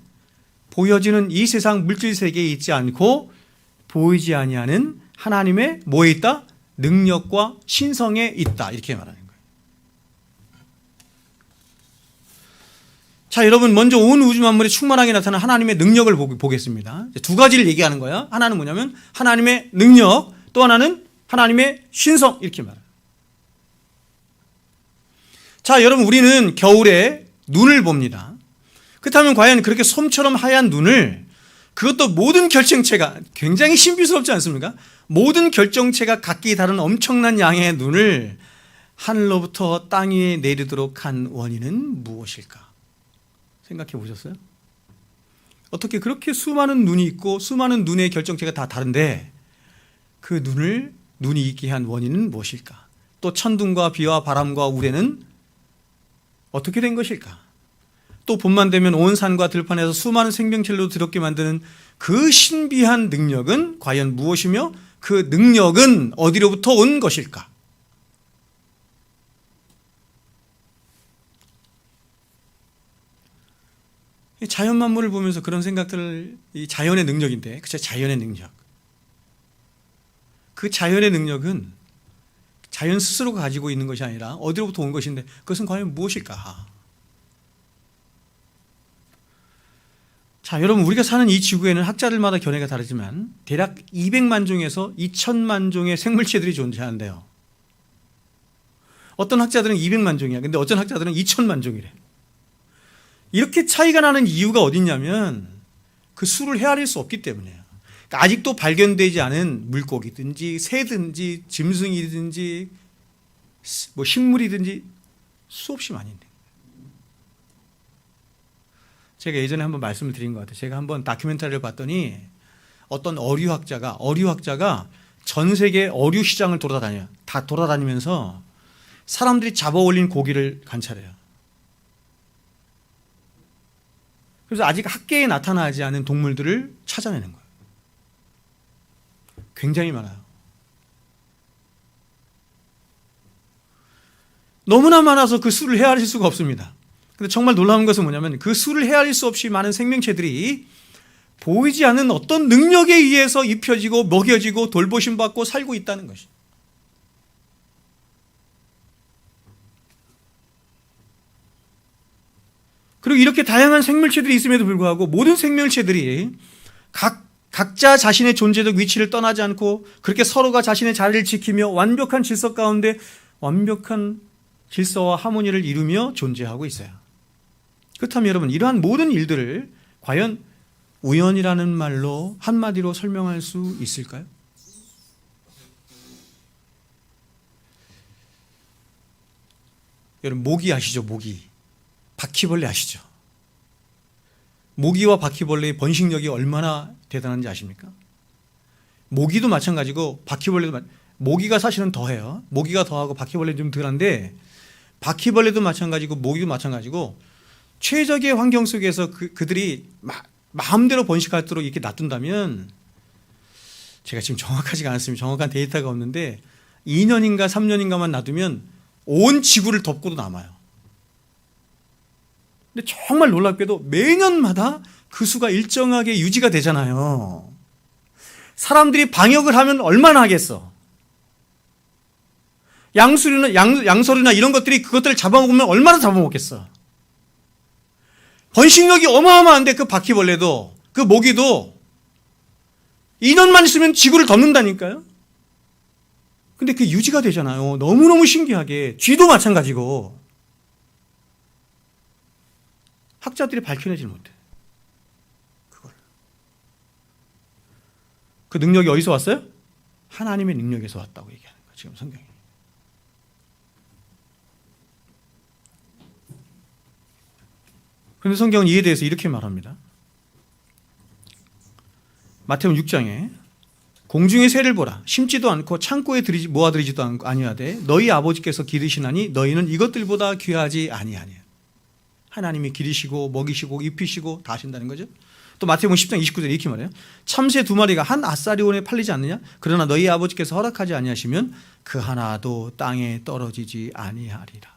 보여지는 이 세상 물질세계에 있지 않고 보이지 아니하는 하나님의 뭐에 있다? 능력과 신성에 있다, 이렇게 말하는 거예요. 자, 여러분, 먼저 온 우주 만물에 충만하게 나타난 하나님의 능력을 보겠습니다. 두 가지를 얘기하는 거야. 하나는 뭐냐면 하나님의 능력, 또 하나는 하나님의 신성, 이렇게 말해요. 자, 여러분, 우리는 겨울에 눈을 봅니다. 그렇다면 과연 그렇게 솜처럼 하얀 눈을, 그것도 모든 결정체가 굉장히 신비스럽지 않습니까? 모든 결정체가 각기 다른 엄청난 양의 눈을 하늘로부터 땅 위에 내리도록 한 원인은 무엇일까? 생각해 보셨어요? 어떻게 그렇게 수많은 눈이 있고 수많은 눈의 결정체가 다 다른데 그 눈이 있게 한 원인은 무엇일까? 또 천둥과 비와 바람과 우레는 어떻게 된 것일까? 또 봄만 되면 온 산과 들판에서 수많은 생명체로 드럽게 만드는 그 신비한 능력은 과연 무엇이며 그 능력은 어디로부터 온 것일까? 자연 만물을 보면서 그런 생각들을, 이 자연의 능력인데, 그쵸? 자연의 능력. 그 자연의 능력은 자연 스스로가 가지고 있는 것이 아니라 어디로부터 온 것인데 그것은 과연 무엇일까? 자, 여러분, 우리가 사는 이 지구에는 학자들마다 견해가 다르지만 대략 200만 종에서 2천만 종의 생물체들이 존재한대요. 어떤 학자들은 200만 종이야. 근데 어떤 학자들은 2천만 종이래. 이렇게 차이가 나는 이유가 어딨냐면 그 수를 헤아릴 수 없기 때문이에요. 그러니까 아직도 발견되지 않은 물고기든지 새든지 짐승이든지 뭐 식물이든지 수없이 많이 있는데. 제가 예전에 한번 말씀을 드린 것 같아요. 제가 한번 다큐멘터리를 봤더니 어떤 어류학자가 전 세계 어류 시장을 돌아다녀요. 다 돌아다니면서 사람들이 잡아 올린 고기를 관찰해요. 그래서 아직 학계에 나타나지 않은 동물들을 찾아내는 거예요. 굉장히 많아요. 너무나 많아서 그 수를 헤아릴 수가 없습니다. 근데 정말 놀라운 것은 뭐냐면 그 수를 헤아릴 수 없이 많은 생명체들이 보이지 않는 어떤 능력에 의해서 입혀지고 먹여지고 돌보심받고 살고 있다는 것이죠. 그리고 이렇게 다양한 생물체들이 있음에도 불구하고 모든 생물체들이 각자 자신의 존재적 위치를 떠나지 않고 그렇게 서로가 자신의 자리를 지키며 완벽한 질서 가운데 완벽한 질서와 하모니를 이루며 존재하고 있어요. 그렇다면 여러분, 이러한 모든 일들을 과연 우연이라는 말로 한마디로 설명할 수 있을까요? 여러분, 모기 아시죠? 모기. 바퀴벌레 아시죠? 모기와 바퀴벌레의 번식력이 얼마나 대단한지 아십니까? 모기도 마찬가지고 바퀴벌레도 모기가 사실은 더해요. 모기가 더하고 바퀴벌레는 좀 덜한데 바퀴벌레도 마찬가지고 모기도 마찬가지고 최적의 환경 속에서 그들이 마음대로 번식하도록 이렇게 놔둔다면, 제가 지금 정확하지가 않습니다. 정확한 데이터가 없는데 2년인가 3년인가만 놔두면 온 지구를 덮고도 남아요. 근데 정말 놀랍게도 매년마다 그 수가 일정하게 유지가 되잖아요. 사람들이 방역을 하면 얼마나 하겠어. 양서류나 이런 것들이 그것들을 잡아먹으면 얼마나 잡아먹겠어. 번식력이 어마어마한데 그 바퀴벌레도 그 모기도 2년만 있으면 지구를 덮는다니까요. 근데 그게 유지가 되잖아요. 너무너무 신기하게. 쥐도 마찬가지고. 학자들이 밝혀내질 못해. 그걸. 그 능력이 어디서 왔어요? 하나님의 능력에서 왔다고 얘기하는 거예요. 지금 성경이. 그런데 성경은 이에 대해서 이렇게 말합니다. 마태복음 6장에 공중의 새를 보라. 심지도 않고 창고에 모아들이지도 아니하되 너희 아버지께서 기르시나니 너희는 이것들보다 귀하지 아니하냐. 하나님이 기르시고 먹이시고 입히시고 다 하신다는 거죠. 또 마태복음 10장 29절에 이렇게 말해요. 참새 2마리가 한 아사리온에 팔리지 않느냐? 그러나 너희 아버지께서 허락하지 아니하시면 그 하나도 땅에 떨어지지 아니하리라.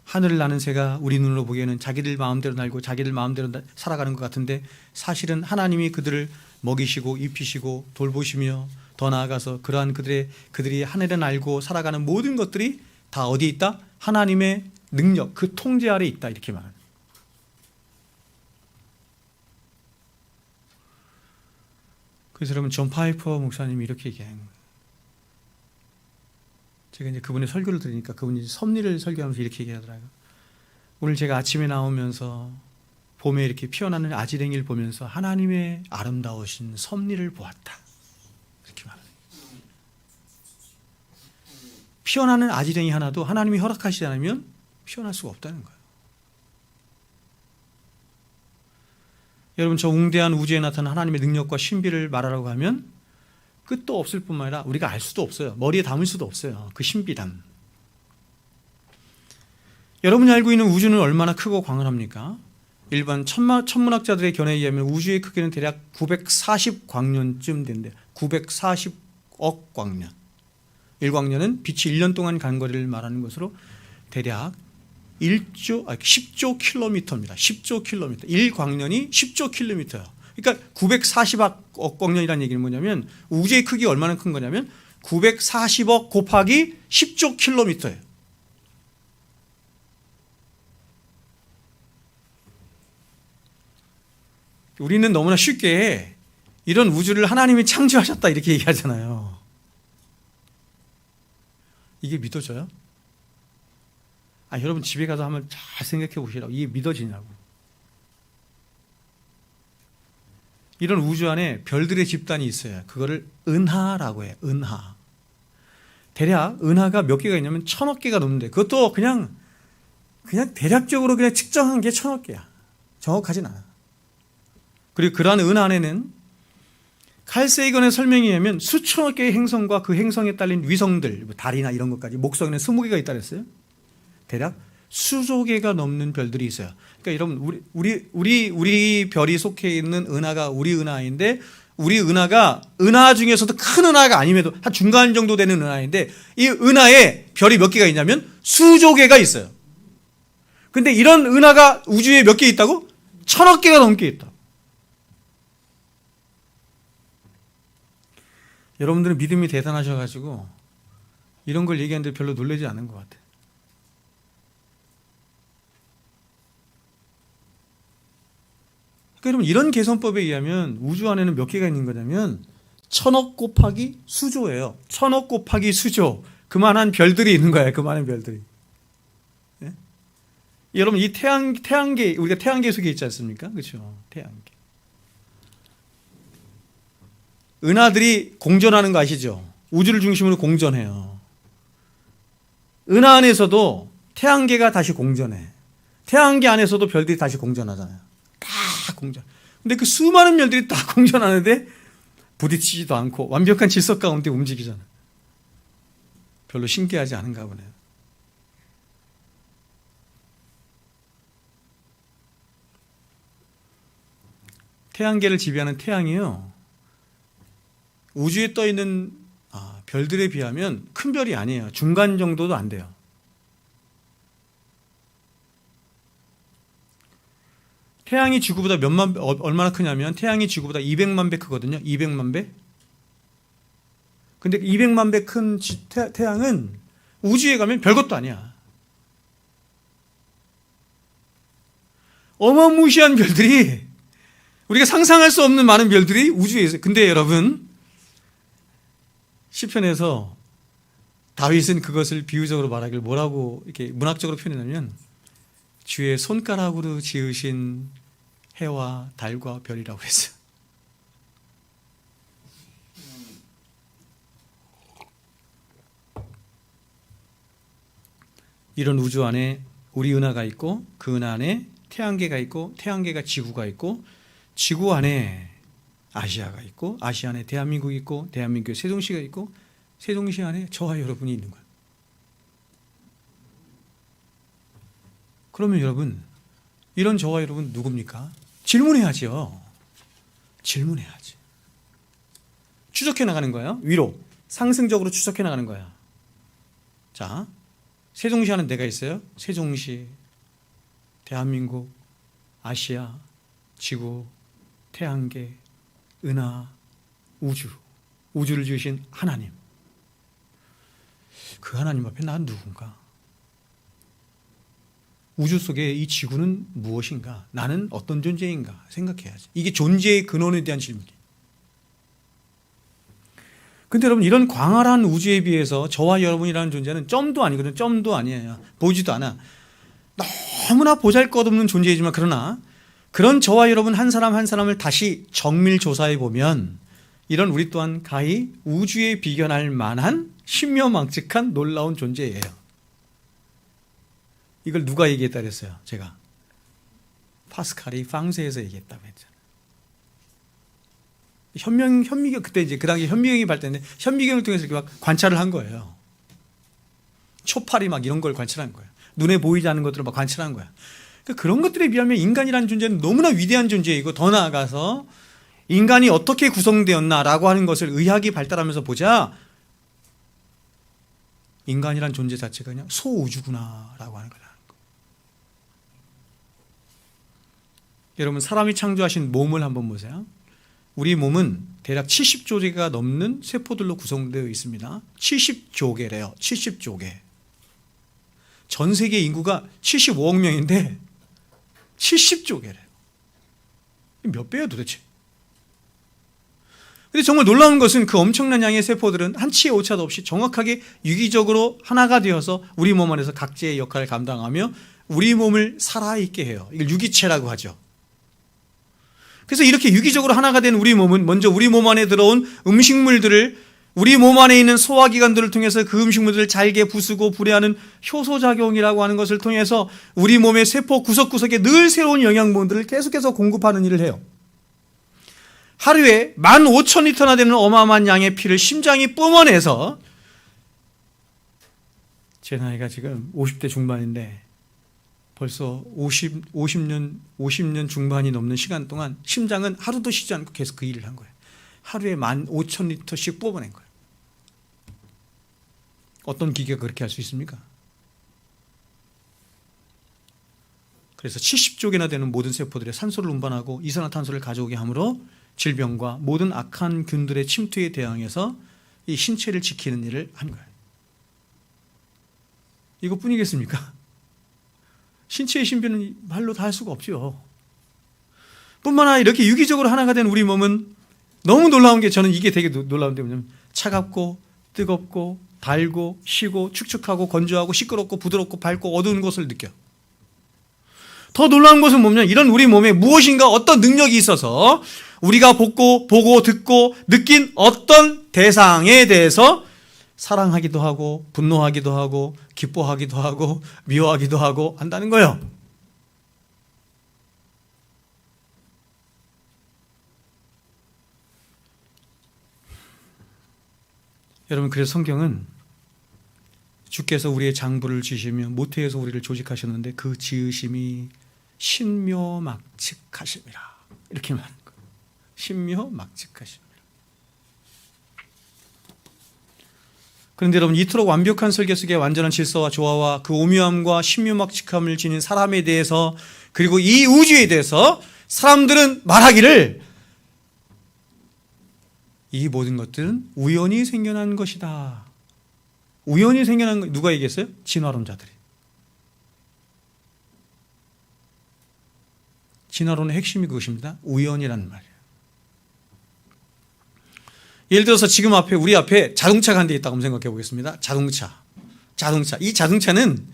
하늘을 나는 새가 우리 눈으로 보기에는 자기들 마음대로 날고 자기들 마음대로 살아가는 것 같은데 사실은 하나님이 그들을 먹이시고 입히시고 돌보시며 더 나아가서 그러한 그들이 하늘에 날고 살아가는 모든 것들이 다 어디에 있다? 하나님의 능력, 그 통제 아래 있다. 이렇게 말합니다. 그래서 여러분, 존 파이퍼 목사님이 이렇게 얘기하는 거예요. 제가 이제 그분의 설교를 들으니까 그분이 섭리를 설교하면서 이렇게 얘기하더라고요. 오늘 제가 아침에 나오면서 봄에 이렇게 피어나는 아지랭이를 보면서 하나님의 아름다우신 섭리를 보았다. 이렇게 말합니다. 피어나는 아지랭이 하나도 하나님이 허락하시지 않으면 피어날 수가 없다는 거예요. 여러분, 저 웅대한 우주에 나타난 하나님의 능력과 신비를 말하라고 하면 끝도 없을 뿐만 아니라 우리가 알 수도 없어요. 머리에 담을 수도 없어요. 그 신비담. 여러분이 알고 있는 우주는 얼마나 크고 광활합니까? 일반 천문학자들의 견해에 의하면 우주의 크기는 대략 940광년쯤 된대요. 940억 광년. 1광년은 빛이 1년 동안 간 거리를 말하는 것으로 대략 10조 킬로미터입니다. 10조 킬로미터. 1광년이 10조 킬로미터예요. 그러니까 940억 광년이라는 얘기는 뭐냐면 우주의 크기가 얼마나 큰 거냐면 940억 곱하기 10조 킬로미터예요. 우리는 너무나 쉽게 이런 우주를 하나님이 창조하셨다 이렇게 얘기하잖아요. 이게 믿어져요? 여러분 집에 가서 한번 잘 생각해 보시라고. 이게 믿어지냐고. 이런 우주 안에 별들의 집단이 있어요. 그거를 은하라고 해요. 은하. 대략 은하가 몇 개가 있냐면 1000억 개가 넘는데, 그것도 그냥 대략적으로 그냥 측정한 게 1000억 개야. 정확하진 않아. 그리고 그러한 은하 안에는 칼 세이건의 설명에 의하면 수천억 개의 행성과 그 행성에 딸린 위성들, 달이나 이런 것까지 목성에는 20개가 있다 그랬어요. 대략 수조 개가 넘는 별들이 있어요. 그러니까 여러분, 우리 별이 속해 있는 은하가 우리 은하인데, 우리 은하가 은하 중에서도 큰 은하가 아님에도 한 중간 정도 되는 은하인데, 이 은하에 별이 몇 개가 있냐면 수조 개가 있어요. 근데 이런 은하가 우주에 몇 개 있다고? 1000억 개가 넘게 있다. 여러분들은 믿음이 대단하셔가지고 이런 걸 얘기하는데 별로 놀라지 않은 것 같아요. 그러니까 여러분, 이런 계산법에 의하면 우주 안에는 몇 개가 있는 거냐면 1000억 곱하기 수조예요. 1000억 곱하기 수조. 그만한 별들이 있는 거예요. 그만한 별들이. 예? 여러분, 이 태양계, 우리가 태양계 속에 있지 않습니까? 그렇죠? 태양계. 은하들이 공전하는 거 아시죠? 우주를 중심으로 공전해요. 은하 안에서도 태양계가 다시 공전해. 태양계 안에서도 별들이 다시 공전하잖아요. 다 공전. 근데 그 수많은 별들이 다 공전하는데 부딪히지도 않고 완벽한 질서 가운데 움직이잖아요. 별로 신기하지 않은가 보네요. 태양계를 지배하는 태양이요, 우주에 떠 있는 별들에 비하면 큰 별이 아니에요. 중간 정도도 안 돼요. 태양이 지구보다 얼마나 크냐면 태양이 지구보다 200만 배 크거든요. 200만 배. 근데 200만 배 큰 태양은 우주에 가면 별것도 아니야. 어마무시한 별들이, 우리가 상상할 수 없는 많은 별들이 우주에 있어요. 근데 여러분, 시편에서 다윗은 그것을 비유적으로 말하길 뭐라고 이렇게 문학적으로 표현하냐면 주의 손가락으로 지으신 해와 달과 별이라고 했어요. 이런 우주 안에 우리 은하가 있고, 그 은하 안에 태양계가 있고, 태양계가 지구가 있고, 지구 안에 아시아가 있고, 아시아 안에 대한민국이 있고, 대한민국에 세종시가 있고, 세종시 안에 저와 여러분이 있는 거예요. 그러면 여러분, 이런 저와 여러분 누굽니까? 질문해야죠. 질문해야지. 추적해 나가는 거예요. 위로 상승적으로 추적해 나가는 거야. 자, 세종시 안에 내가 있어요. 세종시, 대한민국, 아시아, 지구, 태양계, 은하, 우주를 지으신 하나님. 그 하나님 앞에 난 누군가? 우주 속에 이 지구는 무엇인가? 나는 어떤 존재인가? 생각해야지. 이게 존재의 근원에 대한 질문이에요. 근데 여러분, 이런 광활한 우주에 비해서 저와 여러분이라는 존재는 점도 아니거든요. 점도 아니에요. 보이지도 않아. 너무나 보잘것없는 존재이지만, 그러나 그런 저와 여러분 한 사람 한 사람을 다시 정밀 조사해 보면 이런 우리 또한 가히 우주에 비견할 만한 신묘망측한 놀라운 존재예요. 이걸 누가 얘기했다 그랬어요? 제가 파스칼이 방세에서 얘기했다고 했잖아요. 현미경, 그때 이제 그 당시에 현미경이 발달했는데 현미경을 통해서 이렇게 막 관찰을 한 거예요. 초파리 막 이런 걸 관찰한 거예요. 눈에 보이지 않는 것들을 막 관찰한 거야. 그러니까 그런 것들에 비하면 인간이라는 존재는 너무나 위대한 존재이고, 더 나아가서 인간이 어떻게 구성되었나라고 하는 것을 의학이 발달하면서 보자, 인간이란 존재 자체가 그냥 소우주구나라고 하는 거다. 여러분, 사람이 창조하신 몸을 한번 보세요. 우리 몸은 대략 70조 개가 넘는 세포들로 구성되어 있습니다. 70조 개래요. 70조 개. 전 세계 인구가 75억 명인데 70조 개래요. 몇 배예요 도대체? 근데 정말 놀라운 것은 그 엄청난 양의 세포들은 한치의 오차도 없이 정확하게 유기적으로 하나가 되어서 우리 몸 안에서 각자의 역할을 감당하며 우리 몸을 살아있게 해요. 이걸 유기체라고 하죠. 그래서 이렇게 유기적으로 하나가 된 우리 몸은 먼저 우리 몸 안에 들어온 음식물들을 우리 몸 안에 있는 소화기관들을 통해서 그 음식물들을 잘게 부수고 분해하는 효소작용이라고 하는 것을 통해서 우리 몸의 세포 구석구석에 늘 새로운 영양분들을 계속해서 공급하는 일을 해요. 하루에 15,000리터나 되는 어마어마한 양의 피를 심장이 뿜어내서, 제 나이가 지금 50대 중반인데 벌써 50년 중반이 넘는 시간 동안 심장은 하루도 쉬지 않고 계속 그 일을 한 거예요. 하루에 15,000리터씩 뽑아낸 거예요. 어떤 기계가 그렇게 할 수 있습니까? 그래서 70조 개나 되는 모든 세포들의 산소를 운반하고 이산화탄소를 가져오게 함으로 질병과 모든 악한 균들의 침투에 대항해서 이 신체를 지키는 일을 한 거예요. 이것뿐이겠습니까? 신체의 신비는 말로 다 할 수가 없죠. 뿐만 아니라 이렇게 유기적으로 하나가 된 우리 몸은 너무 놀라운 게, 저는 이게 되게 놀라운데, 뭐냐면 차갑고 뜨겁고 달고 시고 축축하고 건조하고 시끄럽고 부드럽고 밝고 어두운 것을 느껴. 더 놀라운 것은 뭐냐면 이런 우리 몸에 무엇인가 어떤 능력이 있어서 우리가 보고 듣고 느낀 어떤 대상에 대해서 사랑하기도 하고 분노하기도 하고 기뻐하기도 하고 미워하기도 하고 한다는 거예요. 여러분, 그래서 성경은 주께서 우리의 장부를 지시며 모태에서 우리를 조직하셨는데 그 지으심이 신묘막측하심이라, 이렇게 말하는 거예요. 신묘막측하심이라. 그런데 여러분, 이토록 완벽한 설계 속에 완전한 질서와 조화와 그 오묘함과 신묘막측함을 지닌 사람에 대해서, 그리고 이 우주에 대해서 사람들은 말하기를 이 모든 것들은 우연히 생겨난 것이다. 우연히 생겨난 거, 누가 얘기했어요? 진화론자들이. 진화론의 핵심이 그것입니다. 우연이라는 말이에요. 예를 들어서 지금 우리 앞에 자동차가 한 대 있다고 생각해 보겠습니다. 자동차. 이 자동차는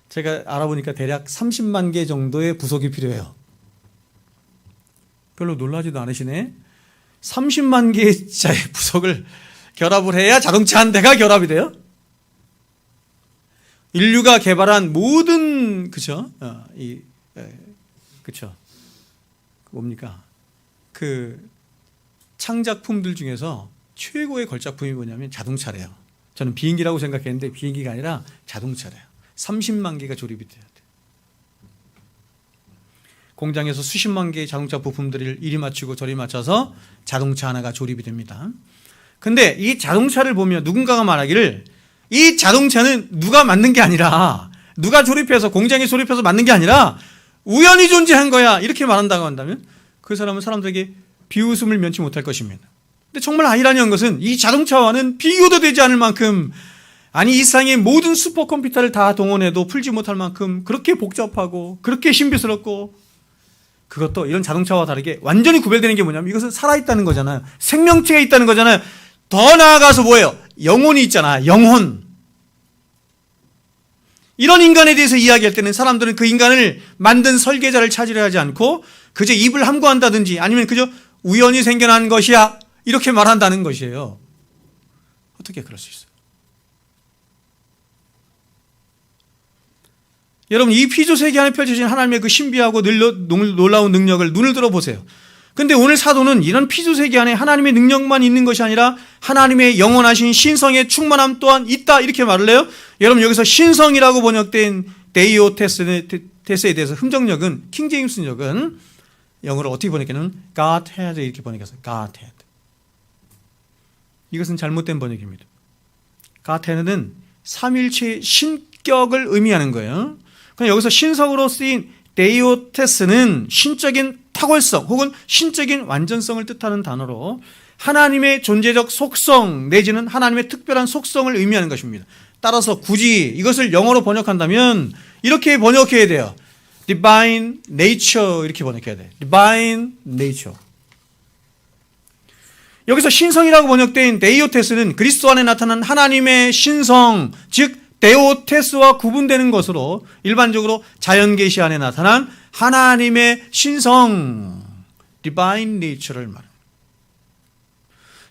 제가 알아보니까 대략 30만 개 정도의 부속이 필요해요. 별로 놀라지도 않으시네. 30만 개의 부속을 결합을 해야 자동차 한 대가 결합이 돼요. 인류가 개발한 모든, 그쵸? 그쵸? 뭡니까? 그 창작품들 중에서 최고의 걸작품이 뭐냐면 자동차래요. 저는 비행기라고 생각했는데 비행기가 아니라 자동차래요. 30만 개가 조립이 돼야 돼요. 공장에서 수십만 개의 자동차 부품들을 이리 맞추고 저리 맞춰서 자동차 하나가 조립이 됩니다. 근데 이 자동차를 보면 누군가가 말하기를 이 자동차는 누가 만든 게 아니라, 누가 조립해서 공장에 조립해서 만든 게 아니라 우연히 존재한 거야, 이렇게 말한다고 한다면 그 사람은 사람들에게 비웃음을 면치 못할 것입니다. 근데 정말 아이러니한 것은 이 자동차와는 비교도 되지 않을 만큼, 아니 이 세상의 모든 슈퍼컴퓨터를 다 동원해도 풀지 못할 만큼 그렇게 복잡하고 그렇게 신비스럽고, 그것도 이런 자동차와 다르게 완전히 구별되는 게 뭐냐면 이것은 살아있다는 거잖아요. 생명체가 있다는 거잖아요. 더 나아가서 뭐예요? 영혼이 있잖아. 영혼. 이런 인간에 대해서 이야기할 때는 사람들은 그 인간을 만든 설계자를 찾으려 하지 않고 그저 입을 함구한다든지 아니면 그저 우연히 생겨난 것이야, 이렇게 말한다는 것이에요. 어떻게 그럴 수 있어요? 여러분, 이 피조세계 안에 펼쳐진 하나님의 그 신비하고 놀라운 능력을 눈을 들어보세요. 근데 오늘 사도는 이런 피조세계 안에 하나님의 능력만 있는 것이 아니라 하나님의 영원하신 신성의 충만함 또한 있다, 이렇게 말을 해요. 여러분, 여기서 신성이라고 번역된 데이오테스에 대해서 흠정역은, 킹제임스역은 영어로 어떻게 번역했냐면 Godhead, 이렇게 번역했어요. Godhead. 이것은 잘못된 번역입니다. Godhead는 삼일체의 신격을 의미하는 거예요. 그럼 여기서 신성으로 쓰인 데이오테스는 신적인 탁월성 혹은 신적인 완전성을 뜻하는 단어로 하나님의 존재적 속성 내지는 하나님의 특별한 속성을 의미하는 것입니다. 따라서 굳이 이것을 영어로 번역한다면 이렇게 번역해야 돼요. divine nature 이렇게 번역해야 돼. divine nature. 여기서 신성이라고 번역된 데이오테스는 그리스도 안에 나타난 하나님의 신성, 즉 데오테스와 구분되는 것으로 일반적으로 자연계시 안에 나타난 하나님의 신성, divine nature를 말합니다.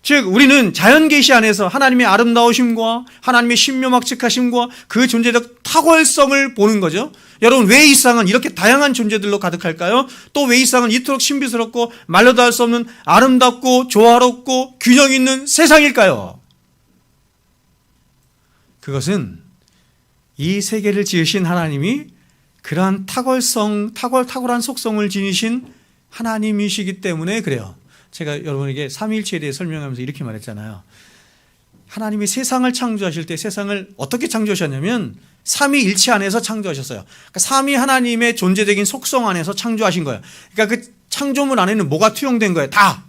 즉 우리는 자연계시 안에서 하나님의 아름다우심과 하나님의 신묘막측하심과 그 존재적 탁월성을 보는 거죠. 여러분, 왜 이 세상은 이렇게 다양한 존재들로 가득할까요? 또 왜 이 세상은 이토록 신비스럽고 말로도 할 수 없는 아름답고 조화롭고 균형 있는 세상일까요? 그것은 이 세계를 지으신 하나님이 그러한 탁월한 속성을 지니신 하나님이시기 때문에 그래요. 제가 여러분에게 삼위일체에 대해 설명하면서 이렇게 말했잖아요. 하나님이 세상을 창조하실 때 세상을 어떻게 창조하셨냐면 삼위일체 안에서 창조하셨어요. 그러니까 삼위 하나님의 존재적인 속성 안에서 창조하신 거예요. 그러니까 그 창조물 안에는 뭐가 투영된 거예요? 다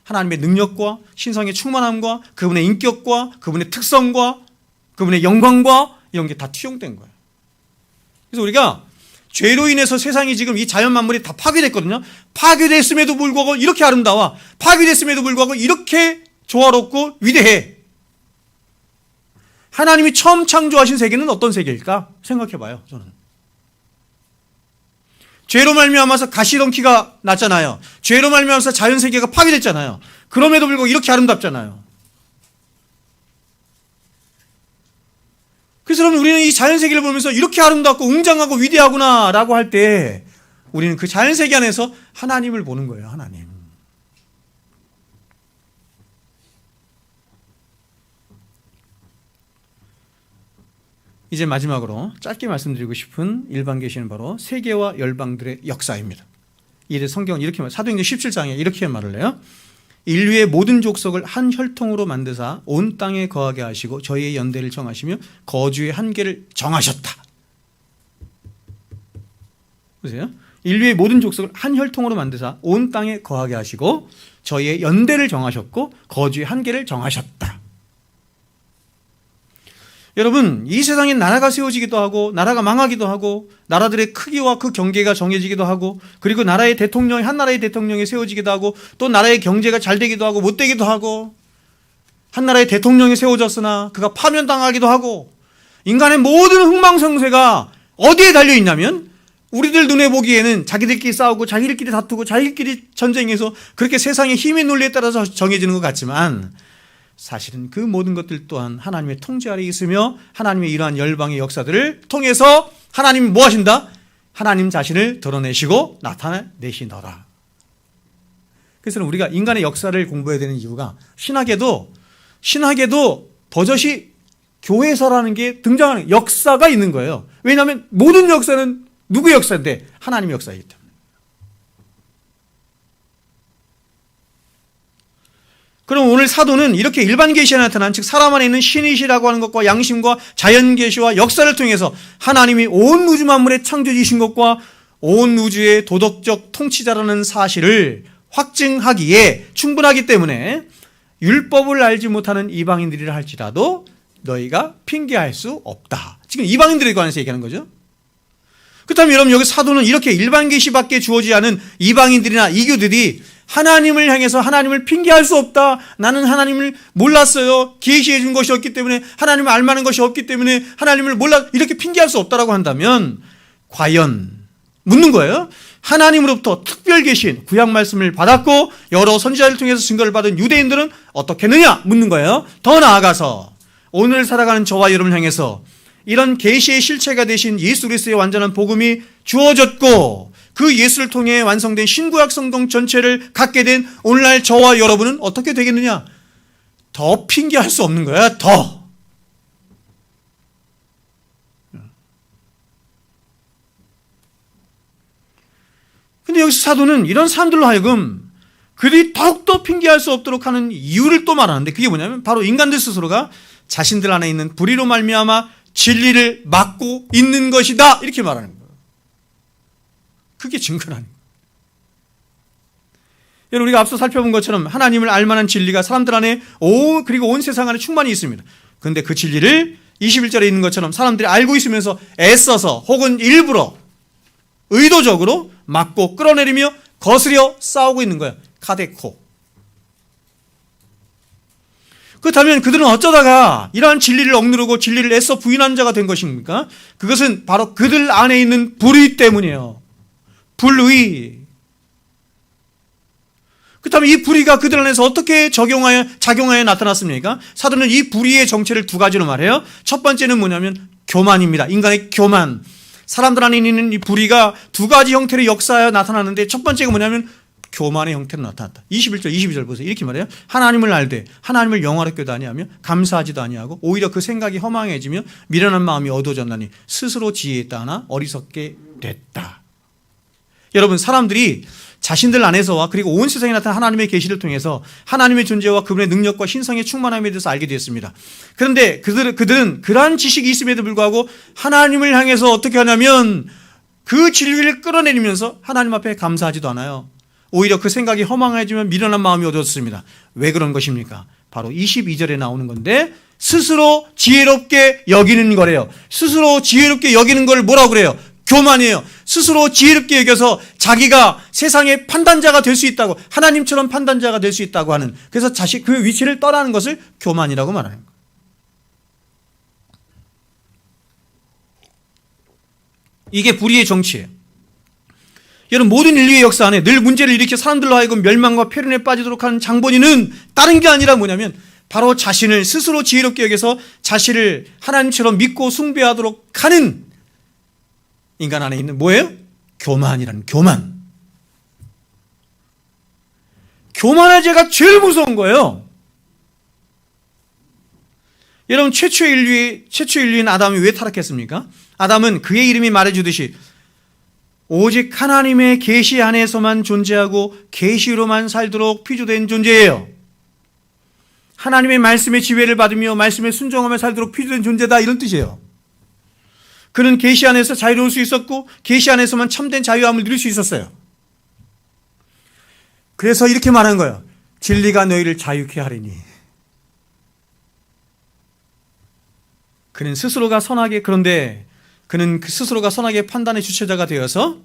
하나님의 능력과 신성의 충만함과 그분의 인격과 그분의 특성과 그분의 영광과 이런 게 다 투영된 거예요. 그래서 우리가 죄로 인해서 세상이 지금 이 자연 만물이 다 파괴됐거든요. 파괴됐음에도 불구하고 이렇게 아름다워. 파괴됐음에도 불구하고 이렇게 조화롭고 위대해. 하나님이 처음 창조하신 세계는 어떤 세계일까? 생각해봐요. 저는 죄로 말미암아서 가시덩키가 났잖아요. 죄로 말미암아서 자연 세계가 파괴됐잖아요. 그럼에도 불구하고 이렇게 아름답잖아요. 그래서 여러분, 우리는 이 자연 세계를 보면서 이렇게 아름답고 웅장하고 위대하구나라고 할 때 우리는 그 자연 세계 안에서 하나님을 보는 거예요. 하나님. 이제 마지막으로 짧게 말씀드리고 싶은 일반 계시는 바로 세계와 열방들의 역사입니다. 이래 성경은 이렇게 사도행전 17장에 이렇게 말을 해요. 인류의 모든 족속을 한 혈통으로 만드사 온 땅에 거하게 하시고 저희의 연대를 정하시며 거주의 한계를 정하셨다. 보세요. 인류의 모든 족속을 한 혈통으로 만드사 온 땅에 거하게 하시고 저희의 연대를 정하셨고 거주의 한계를 정하셨다. 여러분, 이 세상에 나라가 세워지기도 하고 나라가 망하기도 하고 나라들의 크기와 그 경계가 정해지기도 하고 그리고 나라의 대통령이 한 나라의 대통령이 세워지기도 하고 또 나라의 경제가 잘 되기도 하고 못 되기도 하고 한 나라의 대통령이 세워졌으나 그가 파면당하기도 하고 인간의 모든 흥망성쇠가 어디에 달려있냐면 우리들 눈에 보기에는 자기들끼리 싸우고 자기들끼리 다투고 자기들끼리 전쟁해서 그렇게 세상의 힘의 논리에 따라서 정해지는 것 같지만 사실은 그 모든 것들 또한 하나님의 통제 아래에 있으며 하나님의 이러한 열방의 역사들을 통해서 하나님이 뭐 하신다? 하나님 자신을 드러내시고 나타내시더라. 그래서 우리가 인간의 역사를 공부해야 되는 이유가 신학에도 버젓이 교회사라는 게 등장하는 역사가 있는 거예요. 왜냐하면 모든 역사는 누구의 역사인데? 하나님의 역사이기 때문에. 그럼 오늘 사도는 이렇게 일반 계시에 나타난 즉 사람 안에 있는 신이시라고 하는 것과 양심과 자연 계시와 역사를 통해서 하나님이 온 우주 만물의 창조주이신 것과 온 우주의 도덕적 통치자라는 사실을 확증하기에 충분하기 때문에 율법을 알지 못하는 이방인들이라 할지라도 너희가 핑계할 수 없다. 지금 이방인들에 관해서 얘기하는 거죠. 그렇다면 여러분, 여기 사도는 이렇게 일반 계시밖에 주어지지 않은 이방인들이나 이교들이 하나님을 향해서 하나님을 핑계할 수 없다. 나는 하나님을 몰랐어요. 계시해 준 것이 없기 때문에 하나님을 알만한 것이 없기 때문에 하나님을 몰라 이렇게 핑계할 수 없다라고 한다면 과연 묻는 거예요. 하나님으로부터 특별 계신 구약 말씀을 받았고 여러 선지자를 통해서 증거를 받은 유대인들은 어떻게 했느냐 묻는 거예요. 더 나아가서 오늘 살아가는 저와 여러분을 향해서 이런 계시의 실체가 되신 예수 그리스도의 완전한 복음이 주어졌고 그 예수를 통해 완성된 신구약 성경 전체를 갖게 된 오늘날 저와 여러분은 어떻게 되겠느냐? 더 핑계할 수 없는 거야. 더. 근데 여기서 사도는 이런 사람들로 하여금 그들이 더욱더 핑계할 수 없도록 하는 이유를 또 말하는데 그게 뭐냐면 바로 인간들 스스로가 자신들 안에 있는 불의로 말미암아 진리를 막고 있는 것이다. 이렇게 말하는 거예요. 그게 증거라는 거예요. 여러분, 우리가 앞서 살펴본 것처럼 하나님을 알만한 진리가 사람들 안에 그리고 온 세상 안에 충만히 있습니다. 그런데 그 진리를 21절에 있는 것처럼 사람들이 알고 있으면서 애써서 혹은 일부러 의도적으로 막고 끌어내리며 거스려 싸우고 있는 거예요. 카데코. 그렇다면 그들은 어쩌다가 이러한 진리를 억누르고 진리를 애써 부인한 자가 된 것입니까? 그것은 바로 그들 안에 있는 불의 때문이에요. 불의. 그렇다면 이 불의가 그들 안에서 어떻게 작용하여 나타났습니까? 사도는 이 불의의 정체를 두 가지로 말해요. 첫 번째는 뭐냐면 교만입니다. 인간의 교만. 사람들 안에 있는 이 불의가 두 가지 형태로 역사하여 나타나는데 첫 번째가 뭐냐면 교만의 형태로 나타났다. 21절, 22절 보세요. 이렇게 말해요. 하나님을 알되 하나님을 영화롭게도 아니하며 감사하지도 아니하고 오히려 그 생각이 허망해지며 미련한 마음이 어두워졌나니 스스로 지혜에 따나 어리석게 됐다. 여러분, 사람들이 자신들 안에서와 그리고 온 세상에 나타난 하나님의 계시를 통해서 하나님의 존재와 그분의 능력과 신성의 충만함에 대해서 알게 되었습니다. 그런데 그들은 그러한 지식이 있음에도 불구하고 하나님을 향해서 어떻게 하냐면 그 진리를 끌어내리면서 하나님 앞에 감사하지도 않아요. 오히려 그 생각이 허망해지면 미련한 마음이 얻어졌습니다. 왜 그런 것입니까? 바로 22절에 나오는 건데 스스로 지혜롭게 여기는 거래요. 스스로 지혜롭게 여기는 걸 뭐라고 그래요? 교만이에요. 스스로 지혜롭게 여겨서 자기가 세상의 판단자가 될 수 있다고, 하나님처럼 판단자가 될 수 있다고 하는, 그래서 그 위치를 떠나는 것을 교만이라고 말하는 거예요. 이게 불의의 정치예요. 여러분, 모든 인류의 역사 안에 늘 문제를 일으켜 사람들로 하여금 멸망과 폐륜에 빠지도록 하는 장본인은 다른 게 아니라 뭐냐면 바로 자신을 스스로 지혜롭게 여겨서 자신을 하나님처럼 믿고 숭배하도록 하는 인간 안에 있는 뭐예요? 교만이라는 교만. 교만의 죄가 제일 무서운 거예요. 여러분, 최초의 인류인 아담이 왜 타락했습니까? 아담은 그의 이름이 말해주듯이 오직 하나님의 계시 안에서만 존재하고 계시로만 살도록 피조된 존재예요. 하나님의 말씀의 지혜를 받으며 말씀에 순종하며 살도록 피조된 존재다, 이런 뜻이에요. 그는 계시 안에서 자유로울 수 있었고 계시 안에서만 참된 자유함을 누릴 수 있었어요. 그래서 이렇게 말한 거예요. 진리가 너희를 자유케 하리니. 그는 스스로가 선하게, 그런데 그는 그 스스로가 선하게 판단의 주체자가 되어서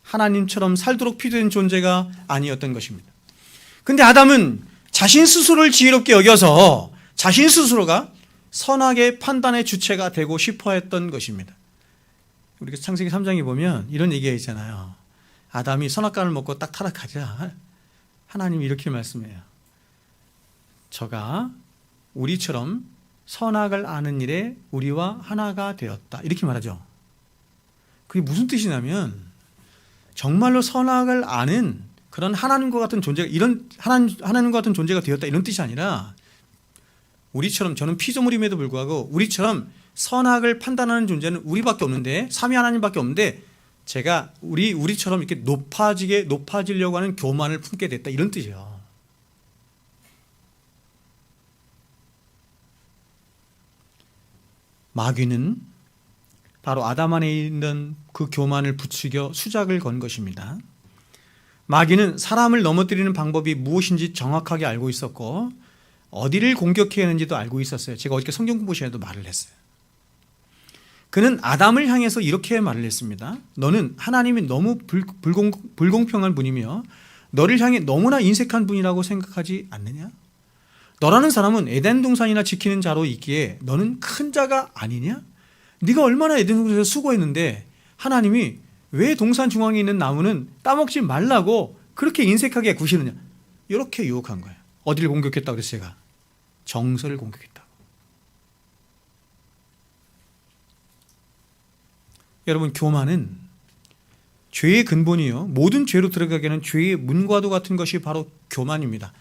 하나님처럼 살도록 필요한 존재가 아니었던 것입니다. 그런데 아담은 자신 스스로를 지혜롭게 여겨서 자신 스스로가 선하게 판단의 주체가 되고 싶어 했던 것입니다. 우리가 창세기 3장에 보면 이런 얘기가 있잖아요. 아담이 선악과를 먹고 딱 타락하자 하나님이 이렇게 말씀해요. 저가 우리처럼 선악을 아는 일에 우리와 하나가 되었다, 이렇게 말하죠. 그게 무슨 뜻이냐면 정말로 선악을 아는 그런 하나님과 같은 존재가, 이런 하나님과 같은 존재가 되었다, 이런 뜻이 아니라 우리처럼, 저는 피조물임에도 불구하고 우리처럼 선악을 판단하는 존재는 우리밖에 없는데, 삼위 하나님밖에 없는데 제가 우리처럼 이렇게 높아지려고 하는 교만을 품게 됐다, 이런 뜻이에요. 마귀는 바로 아담 안에 있는 그 교만을 부추겨 수작을 건 것입니다. 마귀는 사람을 넘어뜨리는 방법이 무엇인지 정확하게 알고 있었고 어디를 공격해야 하는지도 알고 있었어요. 제가 어저께 성경 공부 시간에도 말을 했어요. 그는 아담을 향해서 이렇게 말을 했습니다. 너는 하나님이 너무 불공평한 분이며 너를 향해 너무나 인색한 분이라고 생각하지 않느냐? 너라는 사람은 에덴 동산이나 지키는 자로 있기에 너는 큰 자가 아니냐? 네가 얼마나 에덴 동산에서 수고했는데 하나님이 왜 동산 중앙에 있는 나무는 따먹지 말라고 그렇게 인색하게 구시느냐? 이렇게 유혹한 거예요. 어디를 공격했다고 그랬어요? 제가 정서를 공격했다고. 여러분, 교만은 죄의 근본이요, 모든 죄로 들어가게는 죄의 문과도 같은 것이 바로 교만입니다.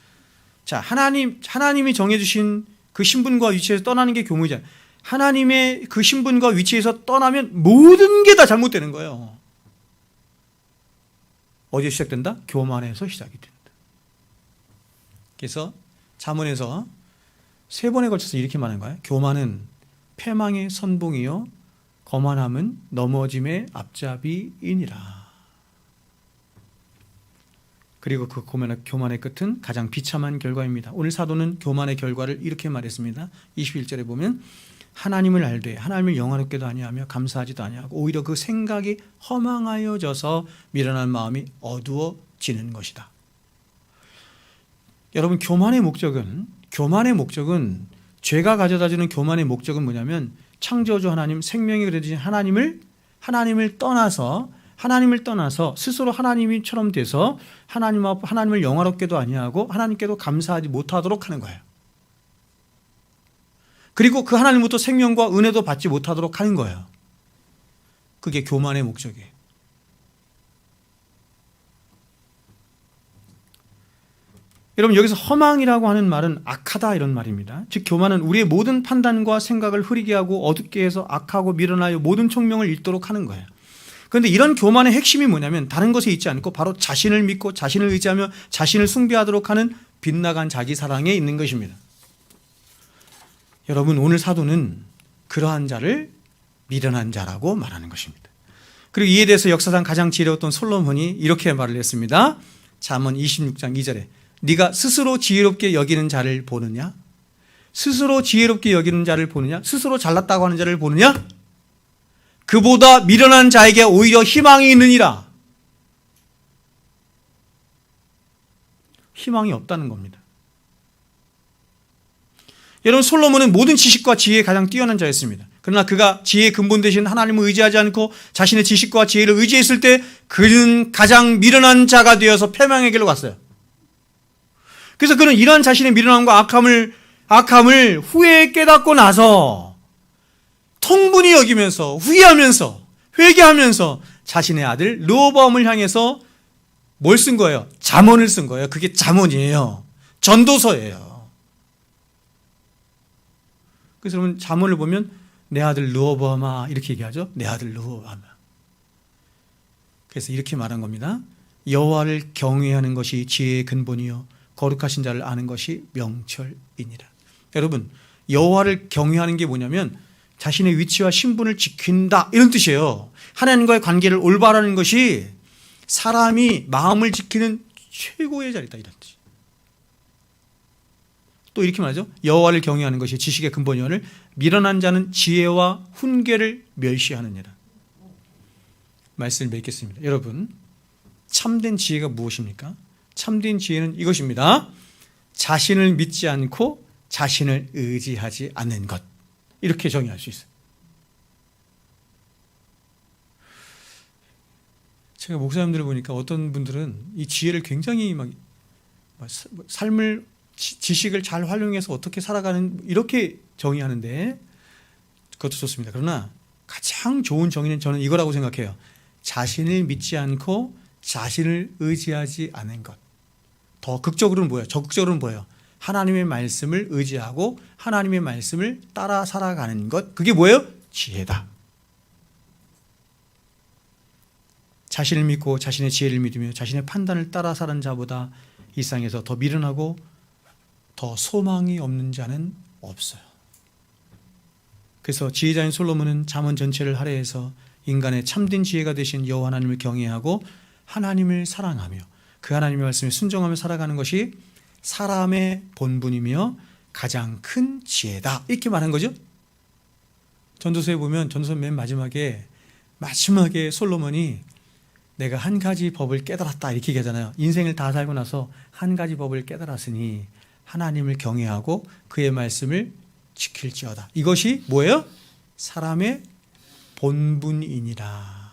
자, 하나님이 정해주신 그 신분과 위치에서 떠나는 게 교만이잖아요. 하나님의 그 신분과 위치에서 떠나면 모든 게 다 잘못되는 거예요. 어디에 시작된다? 교만에서 시작이 된다. 그래서 잠언에서 3번에 걸쳐서 이렇게 말하는 거예요. 교만은 패망의 선봉이요 거만함은 넘어짐의 앞잡이이니라. 그리고 그 교만의 끝은 가장 비참한 결과입니다. 오늘 사도는 교만의 결과를 이렇게 말했습니다. 21절에 보면 하나님을 알되 하나님을 영화롭게도 아니하며 감사하지도 아니하고 오히려 그 생각이 허망하여져서 미련한 마음이 어두워지는 것이다. 여러분, 교만의 목적은 죄가 가져다주는 교만의 목적은 뭐냐면 창조주 하나님, 생명이 그려진 하나님을 떠나서 스스로 하나님처럼 돼서 하나님을 영화롭게도 아니하고 하나님께도 감사하지 못하도록 하는 거예요. 그리고 그 하나님부터 생명과 은혜도 받지 못하도록 하는 거예요. 그게 교만의 목적이에요. 여러분, 여기서 허망이라고 하는 말은 악하다 이런 말입니다. 즉 교만은 우리의 모든 판단과 생각을 흐리게 하고 어둡게 해서 악하고 미련하여 모든 총명을 잃도록 하는 거예요. 그런데 이런 교만의 핵심이 뭐냐면 다른 것에 있지 않고 바로 자신을 믿고 자신을 의지하며 자신을 숭배하도록 하는 빗나간 자기 사랑에 있는 것입니다. 여러분, 오늘 사도는 그러한 자를 미련한 자라고 말하는 것입니다. 그리고 이에 대해서 역사상 가장 지혜로웠던 솔로몬이 이렇게 말을 했습니다. 잠언 26장 2절에 네가 스스로 지혜롭게 여기는 자를 보느냐? 스스로 지혜롭게 여기는 자를 보느냐? 스스로 잘났다고 하는 자를 보느냐? 그보다 미련한 자에게 오히려 희망이 있느니라. 희망이 없다는 겁니다. 여러분, 솔로몬은 모든 지식과 지혜에 가장 뛰어난 자였습니다. 그러나 그가 지혜의 근본 되신 하나님을 의지하지 않고 자신의 지식과 지혜를 의지했을 때 그는 가장 미련한 자가 되어서 패망의 길로 갔어요. 그래서 그는 이러한 자신의 미련함과 악함을 후에 깨닫고 나서 통분히 여기면서 후회하면서 회개하면서 자신의 아들 르호보암을 향해서 뭘 쓴 거예요? 잠언을 쓴 거예요. 그게 잠언이에요. 전도서예요. 그래서 여러분, 잠언을 보면 내 아들 르호보암아 이렇게 얘기하죠. 내 아들 르호보암아. 그래서 이렇게 말한 겁니다. 여호와를 경외하는 것이 지혜의 근본이요 거룩하신 자를 아는 것이 명철이니라. 여러분, 여호와를 경외하는 게 뭐냐면 자신의 위치와 신분을 지킨다 이런 뜻이에요. 하나님과의 관계를 올바로 하는 것이 사람이 마음을 지키는 최고의 자리다 이런 뜻. 또 이렇게 말하죠. 여호와를 경외하는 것이 지식의 근본이오늘 미련한 자는 지혜와 훈계를 멸시하느니라. 말씀을 맺겠습니다. 여러분, 참된 지혜가 무엇입니까? 참된 지혜는 이것입니다. 자신을 믿지 않고 자신을 의지하지 않는 것. 이렇게 정의할 수 있어요. 제가 목사님들을 보니까 어떤 분들은 이 지혜를 굉장히 삶을 지식을 잘 활용해서 어떻게 살아가는 이렇게 정의하는데 그것도 좋습니다. 그러나 가장 좋은 정의는 저는 이거라고 생각해요. 자신을 믿지 않고 자신을 의지하지 않는 것. 더 극적으로는 뭐예요? 적극적으로는 뭐예요? 하나님의 말씀을 의지하고 하나님의 말씀을 따라 살아가는 것. 그게 뭐예요? 지혜다. 자신을 믿고 자신의 지혜를 믿으며 자신의 판단을 따라 사는 자보다 이 세상에서 더 미련하고 더 소망이 없는 자는 없어요. 그래서 지혜자인 솔로몬은 잠언 전체를 할애해서 인간의 참된 지혜가 되신 여호와 하나님을 경외하고 하나님을 사랑하며 그 하나님의 말씀에 순종하며 살아가는 것이 사람의 본분이며 가장 큰 지혜다 이렇게 말한 거죠. 전도서에 보면 전도서 맨 마지막에 솔로몬이 내가 한 가지 법을 깨달았다 이렇게 얘기하잖아요. 인생을 다 살고 나서 한 가지 법을 깨달았으니 하나님을 경외하고 그의 말씀을 지킬지어다. 이것이 뭐예요? 사람의 본분이니라.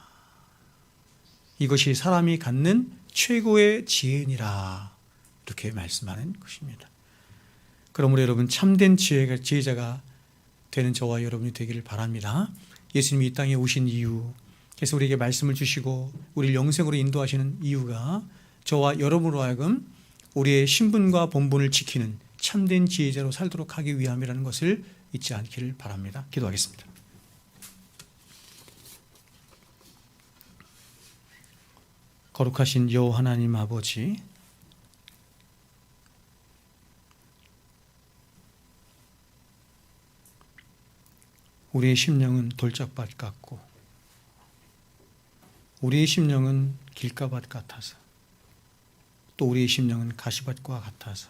이것이 사람이 갖는 최고의 지혜니라. 이렇게 말씀하는 것입니다. 그러므로 여러분, 참된 지혜자가 되는 저와 여러분이 되기를 바랍니다. 예수님이 이 땅에 오신 이유, 그래서 우리에게 말씀을 주시고 우리를 영생으로 인도하시는 이유가 저와 여러분으로 하여금 우리의 신분과 본분을 지키는 참된 지혜자로 살도록 하기 위함이라는 것을 잊지 않기를 바랍니다. 기도하겠습니다. 거룩하신 여호와 하나님 아버지, 우리의 심령은 돌짝밭 같고 우리의 심령은 길가밭 같아서 또 우리의 심령은 가시밭과 같아서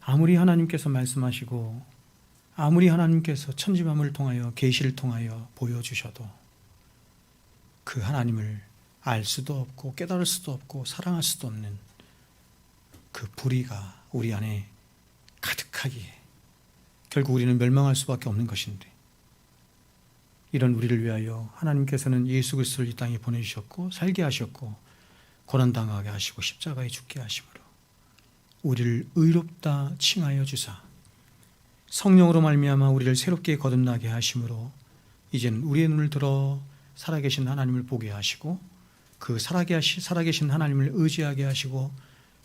아무리 하나님께서 말씀하시고 아무리 하나님께서 천지만물을 통하여 계시를 통하여 보여주셔도 그 하나님을 알 수도 없고 깨달을 수도 없고 사랑할 수도 없는 그 불의가 우리 안에 가득하기에 결국 우리는 멸망할 수밖에 없는 것인데, 이런 우리를 위하여 하나님께서는 예수 그리스도를 이 땅에 보내주셨고 살게 하셨고 고난당하게 하시고 십자가에 죽게 하심으로 우리를 의롭다 칭하여 주사 성령으로 말미암아 우리를 새롭게 거듭나게 하심으로 이제는 우리의 눈을 들어 살아계신 하나님을 보게 하시고 그 살아계신 하나님을 의지하게 하시고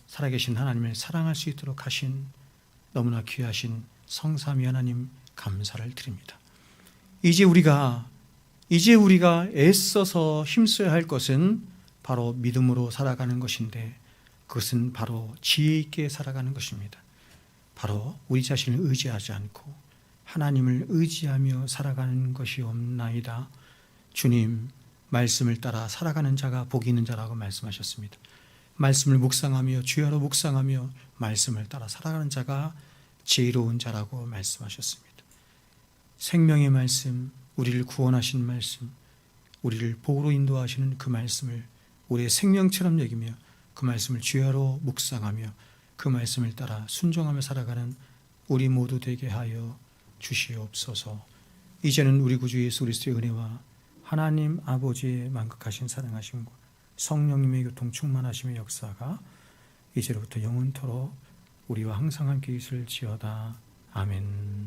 살아계신 하나님을 사랑할 수 있도록 하신 너무나 귀하신 성삼위 하나님 감사를 드립니다. 이제 우리가 애써서 힘써야 할 것은 바로 믿음으로 살아가는 것인데, 그것은 바로 지혜 있게 살아가는 것입니다. 바로 우리 자신을 의지하지 않고 하나님을 의지하며 살아가는 것이옵나이다. 주님 말씀을 따라 살아가는 자가 복이 있는 자라고 말씀하셨습니다. 말씀을 묵상하며 주야로 묵상하며 말씀을 따라 살아가는 자가 지혜로운 자라고 말씀하셨습니다. 생명의 말씀, 우리를 구원하신 말씀, 우리를 복으로 인도하시는 그 말씀을 우리의 생명처럼 여기며 그 말씀을 주야로 묵상하며 그 말씀을 따라 순종하며 살아가는 우리 모두 되게 하여 주시옵소서. 이제는 우리 구주 예수 그리스도의 은혜와 하나님 아버지의 만극하신 사랑하심과 성령님의 교통 충만하심의 역사가 이제로부터 영원토록 우리와 항상 함께 있을지어다. 아멘.